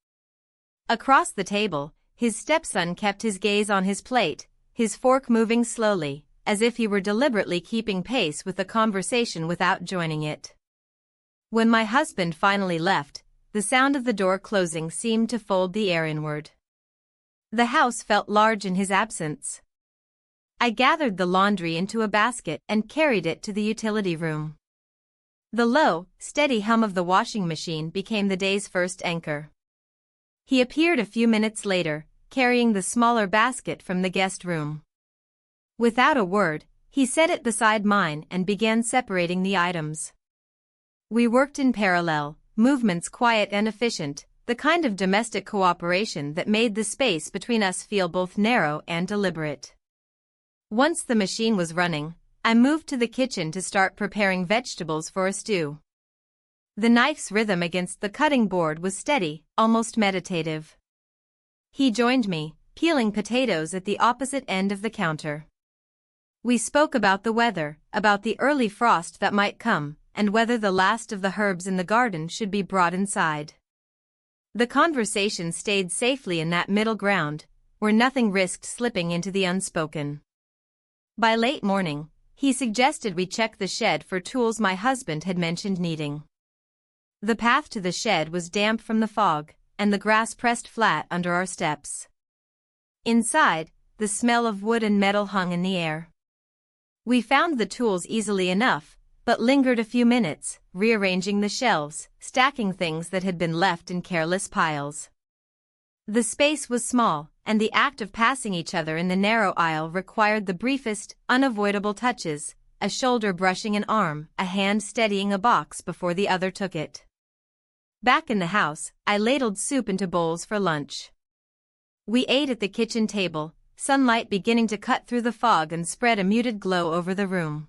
Across the table, his stepson kept his gaze on his plate, his fork moving slowly, as if he were deliberately keeping pace with the conversation without joining it. When my husband finally left, the sound of the door closing seemed to fold the air inward. The house felt large in his absence. I gathered the laundry into a basket and carried it to the utility room. The low, steady hum of the washing machine became the day's first anchor. He appeared a few minutes later, carrying the smaller basket from the guest room. Without a word, he set it beside mine and began separating the items. We worked in parallel, movements quiet and efficient, the kind of domestic cooperation that made the space between us feel both narrow and deliberate. Once the machine was running, I moved to the kitchen to start preparing vegetables for a stew. The knife's rhythm against the cutting board was steady, almost meditative. He joined me, peeling potatoes at the opposite end of the counter. We spoke about the weather, about the early frost that might come, and whether the last of the herbs in the garden should be brought inside. The conversation stayed safely in that middle ground, where nothing risked slipping into the unspoken. By late morning, he suggested we check the shed for tools my husband had mentioned needing. The path to the shed was damp from the fog, and the grass pressed flat under our steps. Inside, the smell of wood and metal hung in the air. We found the tools easily enough, but lingered a few minutes, rearranging the shelves, stacking things that had been left in careless piles. The space was small, and the act of passing each other in the narrow aisle required the briefest, unavoidable touches, a shoulder brushing an arm, a hand steadying a box before the other took it. Back in the house, I ladled soup into bowls for lunch. We ate at the kitchen table, sunlight beginning to cut through the fog and spread a muted glow over the room.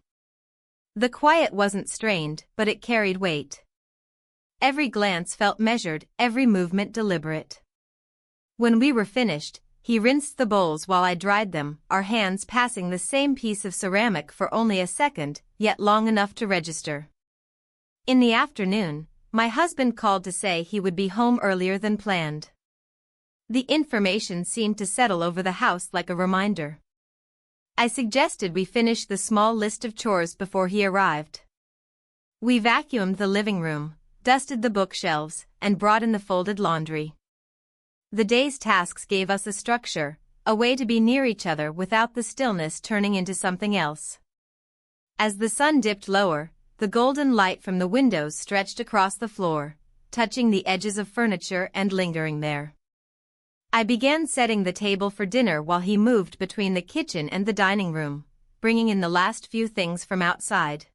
The quiet wasn't strained, but it carried weight. Every glance felt measured, every movement deliberate. When we were finished, he rinsed the bowls while I dried them, our hands passing the same piece of ceramic for only a second, yet long enough to register. In the afternoon, my husband called to say he would be home earlier than planned. The information seemed to settle over the house like a reminder. I suggested we finish the small list of chores before he arrived. We vacuumed the living room, dusted the bookshelves, and brought in the folded laundry. The day's tasks gave us a structure, a way to be near each other without the stillness turning into something else. As the sun dipped lower, the golden light from the windows stretched across the floor, touching the edges of furniture and lingering there. I began setting the table for dinner while he moved between the kitchen and the dining room, bringing in the last few things from outside.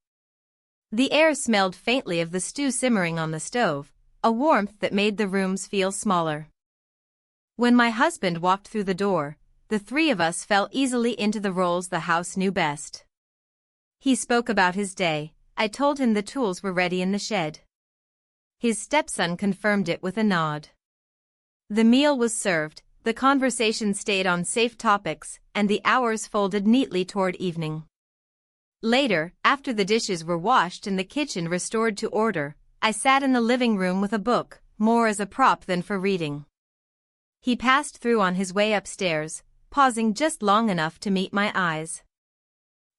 The air smelled faintly of the stew simmering on the stove, a warmth that made the rooms feel smaller. When my husband walked through the door, the three of us fell easily into the roles the house knew best. He spoke about his day. I told him the tools were ready in the shed. His stepson confirmed it with a nod. The meal was served, the conversation stayed on safe topics, and the hours folded neatly toward evening. Later, after the dishes were washed and the kitchen restored to order, I sat in the living room with a book, more as a prop than for reading. He passed through on his way upstairs, pausing just long enough to meet my eyes.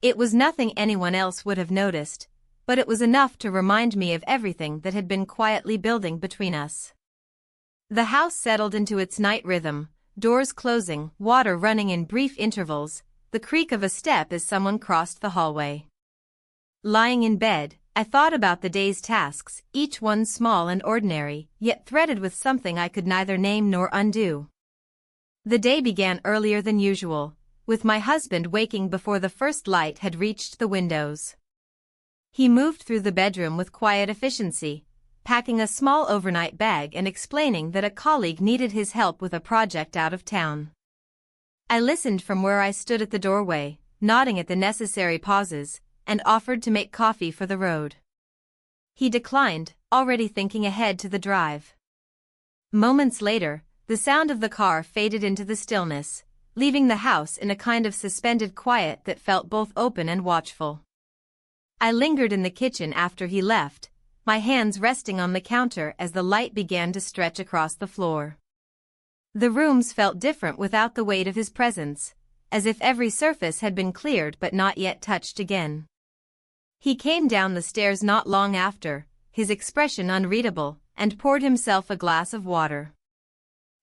It was nothing anyone else would have noticed, but it was enough to remind me of everything that had been quietly building between us. The house settled into its night rhythm, doors closing, water running in brief intervals, the creak of a step as someone crossed the hallway. Lying in bed, I thought about the day's tasks, each one small and ordinary, yet threaded with something I could neither name nor undo. The day began earlier than usual, with my husband waking before the first light had reached the windows. He moved through the bedroom with quiet efficiency, packing a small overnight bag and explaining that a colleague needed his help with a project out of town. I listened from where I stood at the doorway, nodding at the necessary pauses, and offered to make coffee for the road. He declined, already thinking ahead to the drive. Moments later, the sound of the car faded into the stillness, leaving the house in a kind of suspended quiet that felt both open and watchful. I lingered in the kitchen after he left, my hands resting on the counter as the light began to stretch across the floor. The rooms felt different without the weight of his presence, as if every surface had been cleared but not yet touched again. He came down the stairs not long after, his expression unreadable, and poured himself a glass of water.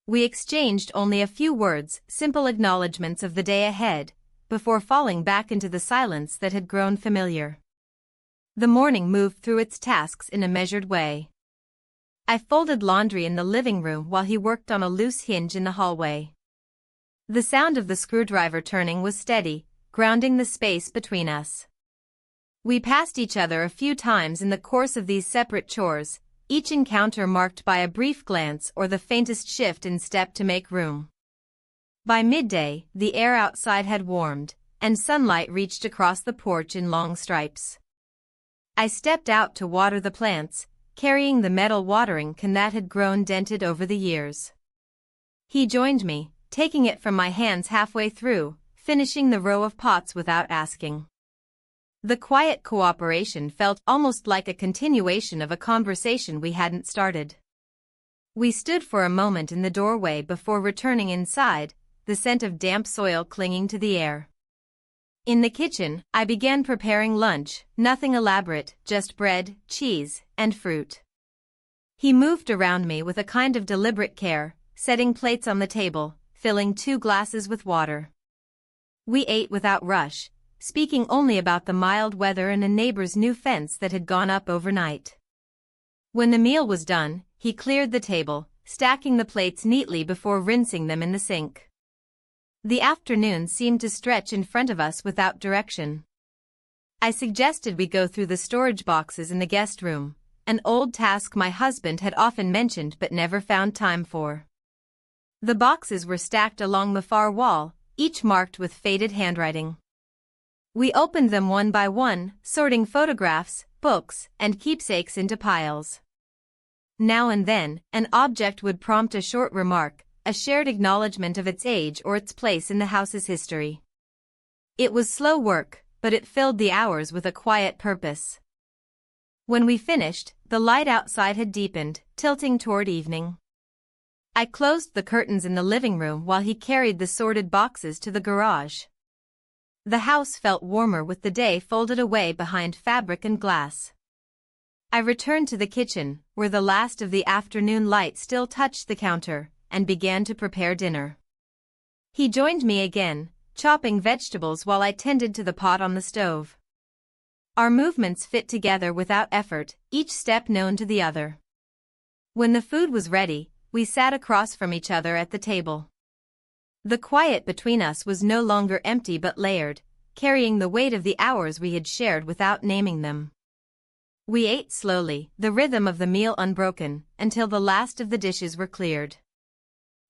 We exchanged only a few words, simple acknowledgments of the day ahead, before falling back into the silence that had grown familiar. The morning moved through its tasks in a measured way. I folded laundry in the living room while he worked on a loose hinge in the hallway. The sound of the screwdriver turning was steady, grounding the space between us. We passed each other a few times in the course of these separate chores, each encounter marked by a brief glance or the faintest shift in step to make room. By midday, the air outside had warmed, and sunlight reached across the porch in long stripes. I stepped out to water the plants, carrying the metal watering can that had grown dented over the years. He joined me, taking it from my hands halfway through, finishing the row of pots without asking. The quiet cooperation felt almost like a continuation of a conversation we hadn't started. We stood for a moment in the doorway before returning inside, the scent of damp soil clinging to the air. In the kitchen, I began preparing lunch, nothing elaborate, just bread, cheese, and fruit. He moved around me with a kind of deliberate care, setting plates on the table, filling 2 glasses with water. We ate without rush, speaking only about the mild weather and a neighbor's new fence that had gone up overnight. When the meal was done, he cleared the table, stacking the plates neatly before rinsing them in the sink. The afternoon seemed to stretch in front of us without direction. I suggested we go through the storage boxes in the guest room, an old task my husband had often mentioned but never found time for. The boxes were stacked along the far wall, each marked with faded handwriting. We opened them one by one, sorting photographs, books, and keepsakes into piles. Now and then, an object would prompt a short remark, a shared acknowledgement of its age or its place in the house's history. It was slow work, but it filled the hours with a quiet purpose. When we finished, the light outside had deepened, tilting toward evening. I closed the curtains in the living room while he carried the sorted boxes to the garage. The house felt warmer with the day folded away behind fabric and glass. I returned to the kitchen, where the last of the afternoon light still touched the counter, and began to prepare dinner. He joined me again, chopping vegetables while I tended to the pot on the stove. Our movements fit together without effort, each step known to the other. When the food was ready, we sat across from each other at the table. The quiet between us was no longer empty but layered, carrying the weight of the hours we had shared without naming them. We ate slowly, the rhythm of the meal unbroken, until the last of the dishes were cleared.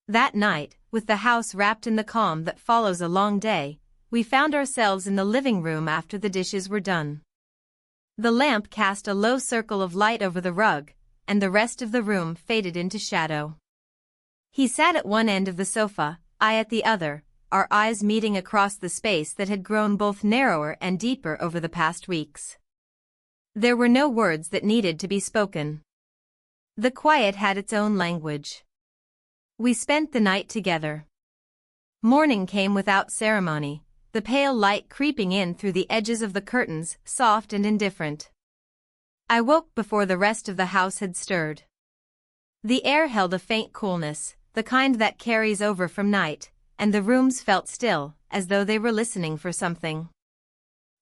That night, with the house wrapped in the calm that follows a long day, we found ourselves in the living room after the dishes were done. The lamp cast a low circle of light over the rug, and the rest of the room faded into shadow. He sat at one end of the sofa, I at the other, our eyes meeting across the space that had grown both narrower and deeper over the past weeks. There were no words that needed to be spoken. The quiet had its own language. We spent the night together. Morning came without ceremony, the pale light creeping in through the edges of the curtains, soft and indifferent. I woke before the rest of the house had stirred. The air held a faint coolness, the kind that carries over from night, and the rooms felt still, as though they were listening for something.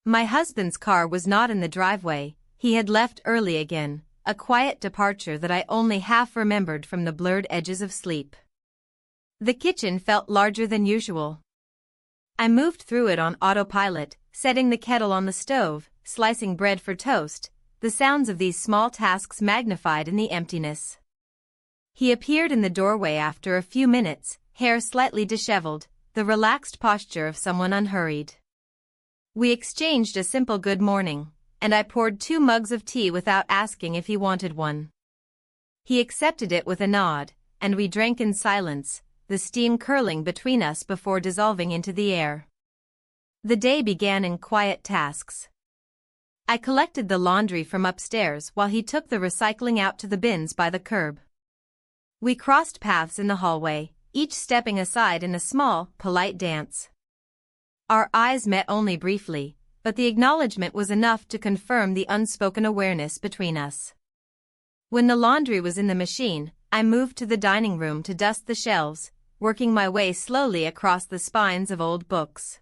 My husband's car was not in the driveway, he had left early again, a quiet departure that I only half remembered from the blurred edges of sleep. The kitchen felt larger than usual. I moved through it on autopilot, setting the kettle on the stove, slicing bread for toast, the sounds of these small tasks magnified in the emptiness. He appeared in the doorway after a few minutes, hair slightly disheveled, the relaxed posture of someone unhurried. We exchanged a simple good morning, and I poured 2 mugs of tea without asking if he wanted one. He accepted it with a nod, and we drank in silence, the steam curling between us before dissolving into the air. The day began in quiet tasks. I collected the laundry from upstairs while he took the recycling out to the bins by the curb. We crossed paths in the hallway, each stepping aside in a small, polite dance. Our eyes met only briefly, but the acknowledgement was enough to confirm the unspoken awareness between us. When the laundry was in the machine, I moved to the dining room to dust the shelves, working my way slowly across the spines of old books.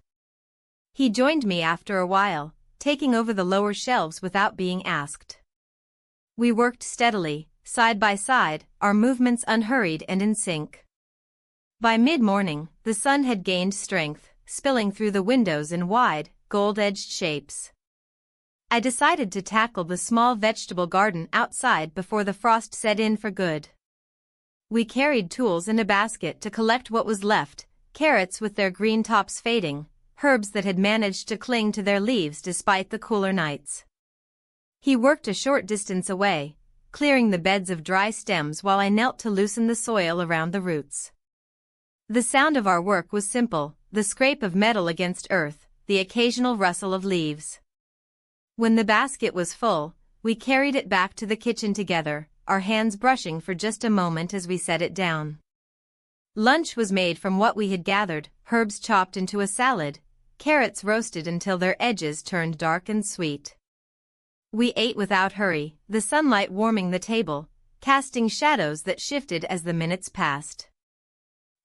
He joined me after a while, taking over the lower shelves without being asked. We worked steadily, side by side, our movements unhurried and in sync. By mid-morning, the sun had gained strength, spilling through the windows in wide, gold-edged shapes. I decided to tackle the small vegetable garden outside before the frost set in for good. We carried tools and a basket to collect what was left: carrots with their green tops fading, herbs that had managed to cling to their leaves despite the cooler nights. He worked a short distance away, clearing the beds of dry stems while I knelt to loosen the soil around the roots. The sound of our work was simple: the scrape of metal against earth, the occasional rustle of leaves. When the basket was full, we carried it back to the kitchen together, our hands brushing for just a moment as we set it down. Lunch was made from what we had gathered: herbs chopped into a salad, carrots roasted until their edges turned dark and sweet. We ate without hurry, the sunlight warming the table, casting shadows that shifted as the minutes passed.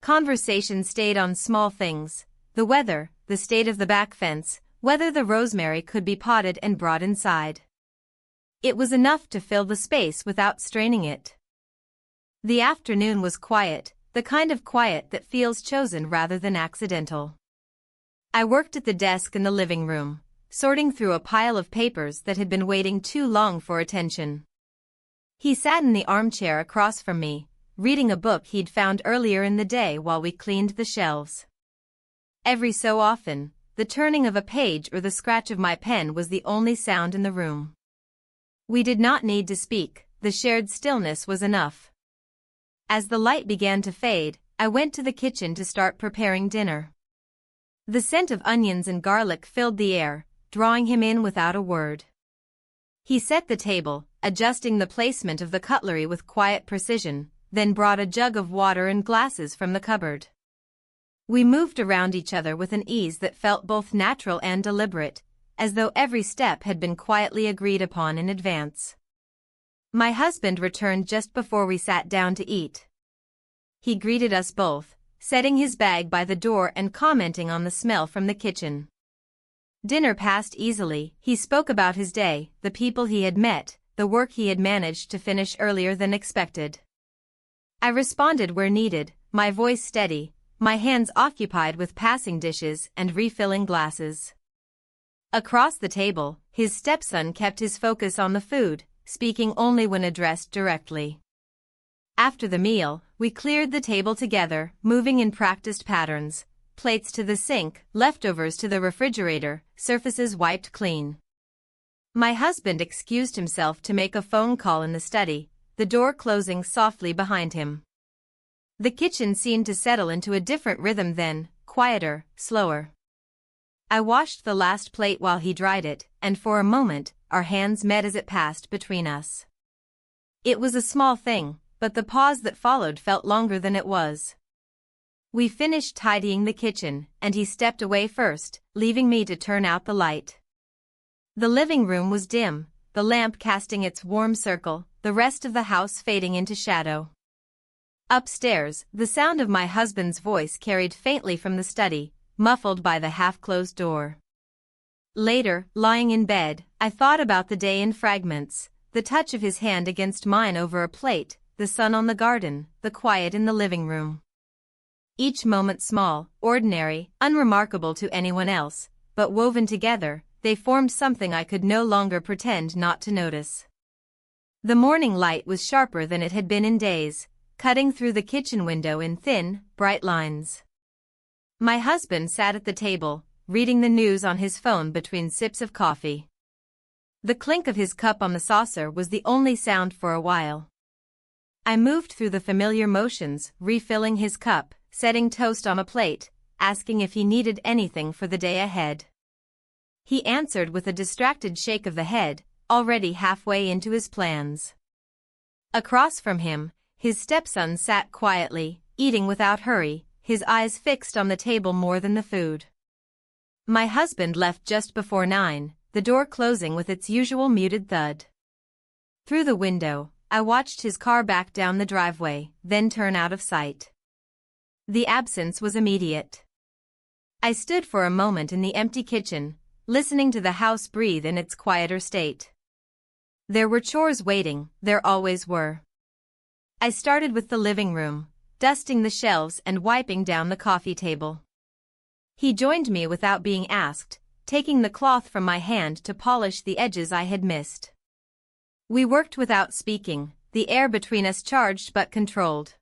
Conversation stayed on small things: the weather, the state of the back fence, whether the rosemary could be potted and brought inside. It was enough to fill the space without straining it. The afternoon was quiet, the kind of quiet that feels chosen rather than accidental. I worked at the desk in the living room, sorting through a pile of papers that had been waiting too long for attention. He sat in the armchair across from me, reading a book he'd found earlier in the day while we cleaned the shelves. Every so often, the turning of a page or the scratch of my pen was the only sound in the room. We did not need to speak, the shared stillness was enough. As the light began to fade, I went to the kitchen to start preparing dinner. The scent of onions and garlic filled the air, drawing him in without a word. He set the table, adjusting the placement of the cutlery with quiet precision, then brought a jug of water and glasses from the cupboard. We moved around each other with an ease that felt both natural and deliberate, as though every step had been quietly agreed upon in advance. My husband returned just before we sat down to eat. He greeted us both, setting his bag by the door and commenting on the smell from the kitchen. Dinner passed easily. He spoke about his day, the people he had met, the work he had managed to finish earlier than expected. I responded where needed, my voice steady, my hands occupied with passing dishes and refilling glasses. Across the table, his stepson kept his focus on the food, speaking only when addressed directly. After the meal, we cleared the table together, moving in practiced patterns: plates to the sink, leftovers to the refrigerator, surfaces wiped clean. My husband excused himself to make a phone call in the study, the door closing softly behind him. The kitchen seemed to settle into a different rhythm then, quieter, slower. I washed the last plate while he dried it, and for a moment, our hands met as it passed between us. It was a small thing, but the pause that followed felt longer than it was. We finished tidying the kitchen, and he stepped away first, leaving me to turn out the light. The living room was dim, the lamp casting its warm circle, the rest of the house fading into shadow. Upstairs, the sound of my husband's voice carried faintly from the study, muffled by the half-closed door. Later, lying in bed, I thought about the day in fragments: the touch of his hand against mine over a plate, the sun on the garden, the quiet in the living room. Each moment small, ordinary, unremarkable to anyone else, but woven together, they formed something I could no longer pretend not to notice. The morning light was sharper than it had been in days, cutting through the kitchen window in thin, bright lines. My husband sat at the table, reading the news on his phone between sips of coffee. The clink of his cup on the saucer was the only sound for a while. I moved through the familiar motions, refilling his cup, setting toast on a plate, asking if he needed anything for the day ahead. He answered with a distracted shake of the head, already halfway into his plans. Across from him, his stepson sat quietly, eating without hurry, his eyes fixed on the table more than the food. My husband left just before 9, the door closing with its usual muted thud. Through the window, I watched his car back down the driveway, then turn out of sight. The absence was immediate. I stood for a moment in the empty kitchen, listening to the house breathe in its quieter state. There were chores waiting, there always were. I started with the living room, dusting the shelves and wiping down the coffee table. He joined me without being asked, taking the cloth from my hand to polish the edges I had missed. We worked without speaking, the air between us charged but controlled.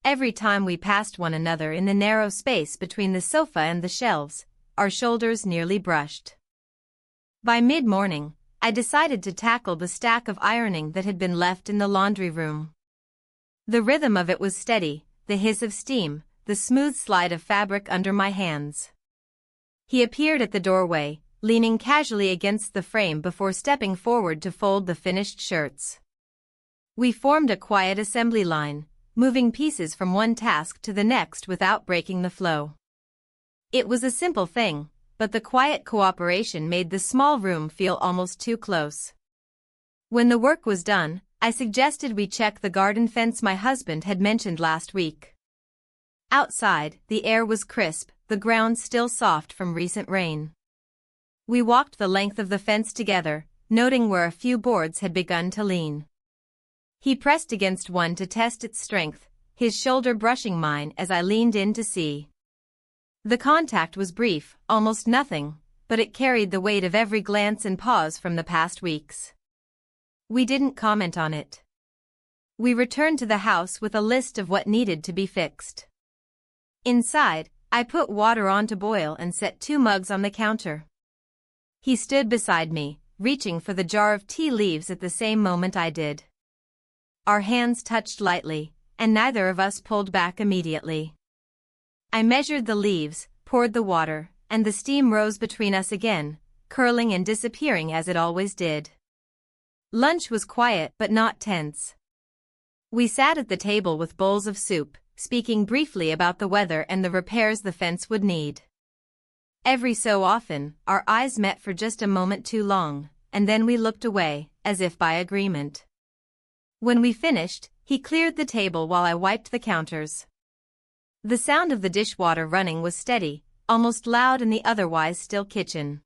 Every time we passed one another in the narrow space between the sofa and the shelves, our shoulders nearly brushed. By mid-morning, I decided to tackle the stack of ironing that had been left in the laundry room. The rhythm of it was steady, the hiss of steam, the smooth slide of fabric under my hands. He appeared at the doorway, leaning casually against the frame before stepping forward to fold the finished shirts. We formed a quiet assembly line, moving pieces from one task to the next without breaking the flow. It was a simple thing, but the quiet cooperation made the small room feel almost too close. When the work was done, I suggested we check the garden fence my husband had mentioned last week. Outside, the air was crisp, the ground still soft from recent rain. We walked the length of the fence together, noting where a few boards had begun to lean. He pressed against one to test its strength, his shoulder brushing mine as I leaned in to see. The contact was brief, almost nothing, but it carried the weight of every glance and pause from the past weeks. We didn't comment on it. We returned to the house with a list of what needed to be fixed. Inside, I put water on to boil and set 2 mugs on the counter. He stood beside me, reaching for the jar of tea leaves at the same moment I did. Our hands touched lightly, and neither of us pulled back immediately. I measured the leaves, poured the water, and the steam rose between us again, curling and disappearing as it always did. Lunch was quiet but not tense. We sat at the table with bowls of soup, speaking briefly about the weather and the repairs the fence would need. Every so often, our eyes met for just a moment too long, and then we looked away, as if by agreement. When we finished, he cleared the table while I wiped the counters. The sound of the dishwater running was steady, almost loud in the otherwise still kitchen.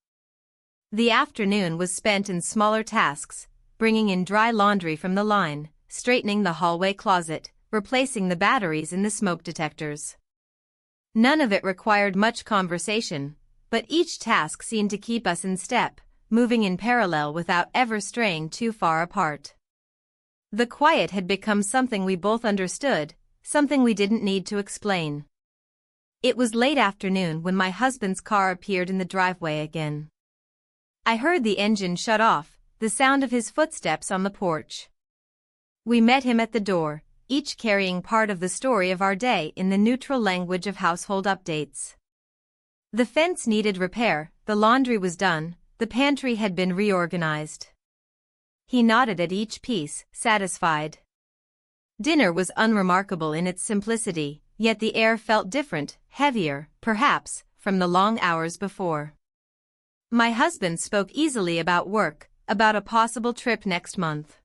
The afternoon was spent in smaller tasks, bringing in dry laundry from the line, straightening the hallway closet, replacing the batteries in the smoke detectors. None of it required much conversation, but each task seemed to keep us in step, moving in parallel without ever straying too far apart. The quiet had become something we both understood, something we didn't need to explain. It was late afternoon when my husband's car appeared in the driveway again. I heard the engine shut off, the sound of his footsteps on the porch. We met him at the door, each carrying part of the story of our day in the neutral language of household updates. The fence needed repair, the laundry was done, the pantry had been reorganized. He nodded at each piece, satisfied. Dinner was unremarkable in its simplicity, yet the air felt different, heavier, perhaps, from the long hours before. My husband spoke easily about work, about a possible trip next month.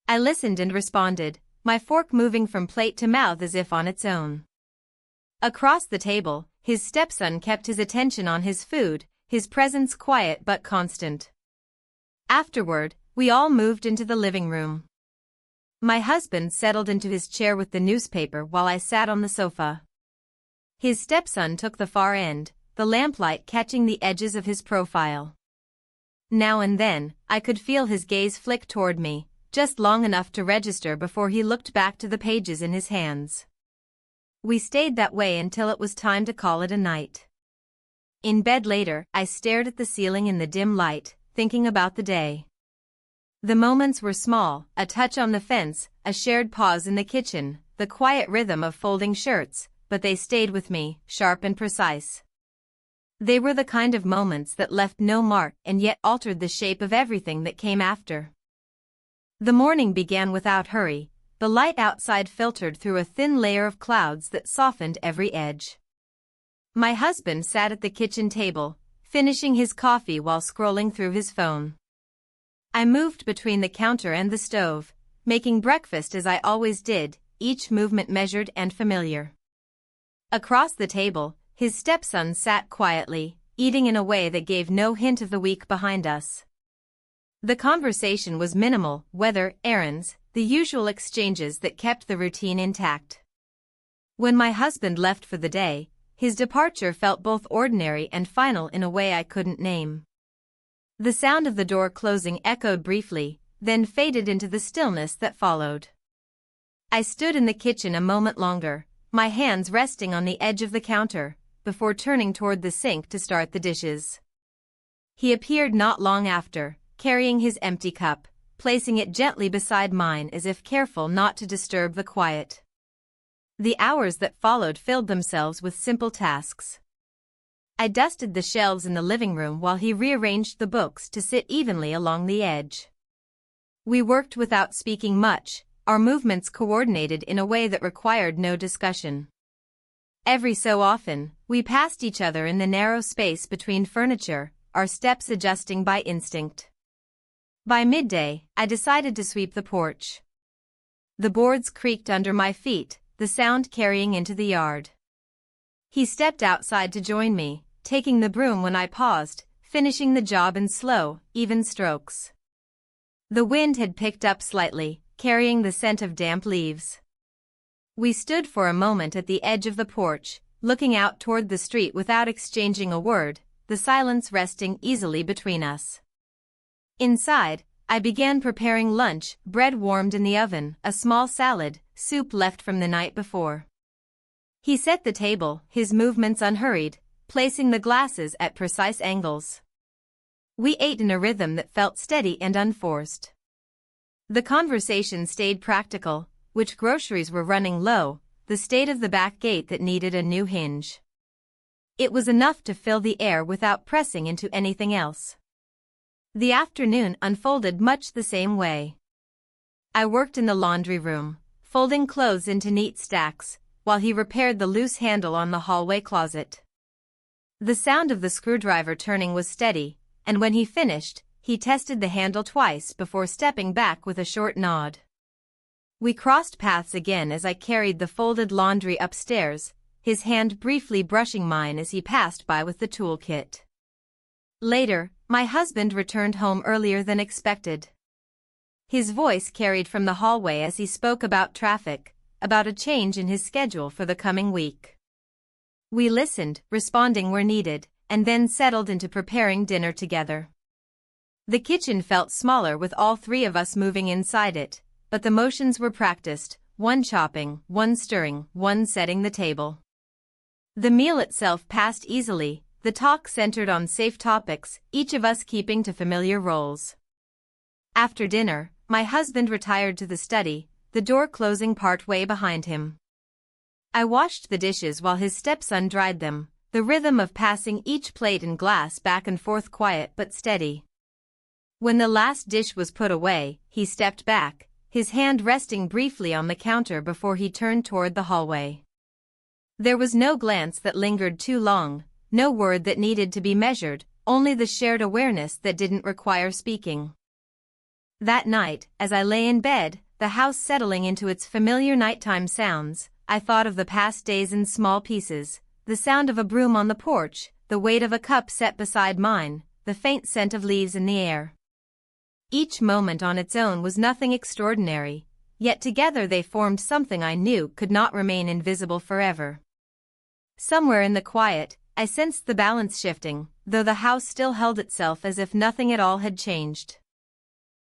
I listened and responded, my fork moving from plate to mouth as if on its own. Across the table, his stepson kept his attention on his food, his presence quiet but constant. Afterward, we all moved into the living room. My husband settled into his chair with the newspaper while I sat on the sofa. His stepson took the far end, the lamplight catching the edges of his profile. Now and then, I could feel his gaze flick toward me, just long enough to register before he looked back to the pages in his hands. We stayed that way until it was time to call it a night. In bed later, I stared at the ceiling in the dim light, thinking about the day. The moments were small, a touch on the fence, a shared pause in the kitchen, the quiet rhythm of folding shirts, but they stayed with me, sharp and precise. They were the kind of moments that left no mark and yet altered the shape of everything that came after. The morning began without hurry, the light outside filtered through a thin layer of clouds that softened every edge. My husband sat at the kitchen table, finishing his coffee while scrolling through his phone. I moved between the counter and the stove, making breakfast as I always did, each movement measured and familiar. Across the table, his stepson sat quietly, eating in a way that gave no hint of the week behind us. The conversation was minimal, weather, errands, the usual exchanges that kept the routine intact. When my husband left for the day, his departure felt both ordinary and final in a way I couldn't name. The sound of the door closing echoed briefly, then faded into the stillness that followed. I stood in the kitchen a moment longer, my hands resting on the edge of the counter, before turning toward the sink to start the dishes. He appeared not long after, carrying his empty cup, placing it gently beside mine as if careful not to disturb the quiet. The hours that followed filled themselves with simple tasks. I dusted the shelves in the living room while he rearranged the books to sit evenly along the edge. We worked without speaking much, our movements coordinated in a way that required no discussion. Every so often, we passed each other in the narrow space between furniture, our steps adjusting by instinct. By midday, I decided to sweep the porch. The boards creaked under my feet, the sound carrying into the yard. He stepped outside to join me, taking the broom when I paused, finishing the job in slow, even strokes. The wind had picked up slightly, carrying the scent of damp leaves. We stood for a moment at the edge of the porch, looking out toward the street without exchanging a word, the silence resting easily between us. Inside, I began preparing lunch, bread warmed in the oven, a small salad, soup left from the night before. He set the table, his movements unhurried, placing the glasses at precise angles. We ate in a rhythm that felt steady and unforced. The conversation stayed practical, which groceries were running low, the state of the back gate that needed a new hinge. It was enough to fill the air without pressing into anything else. The afternoon unfolded much the same way. I worked in the laundry room, folding clothes into neat stacks, while he repaired the loose handle on the hallway closet. The sound of the screwdriver turning was steady, and when he finished, he tested the handle twice before stepping back with a short nod. We crossed paths again as I carried the folded laundry upstairs, his hand briefly brushing mine as he passed by with the toolkit. Later, my husband returned home earlier than expected. His voice carried from the hallway as he spoke about traffic, about a change in his schedule for the coming week. We listened, responding where needed, and then settled into preparing dinner together. The kitchen felt smaller with all three of us moving inside it, but the motions were practiced, one chopping, one stirring, one setting the table. The meal itself passed easily, the talk centered on safe topics, each of us keeping to familiar roles. After dinner, my husband retired to the study, the door closing part way behind him. I washed the dishes while his stepson dried them, the rhythm of passing each plate and glass back and forth quiet but steady. When the last dish was put away, he stepped back, his hand resting briefly on the counter before he turned toward the hallway. There was no glance that lingered too long, no word that needed to be measured, only the shared awareness that didn't require speaking. That night, as I lay in bed, the house settling into its familiar nighttime sounds, I thought of the past days in small pieces, the sound of a broom on the porch, the weight of a cup set beside mine, the faint scent of leaves in the air. Each moment on its own was nothing extraordinary, yet together they formed something I knew could not remain invisible forever. Somewhere in the quiet, I sensed the balance shifting, though the house still held itself as if nothing at all had changed.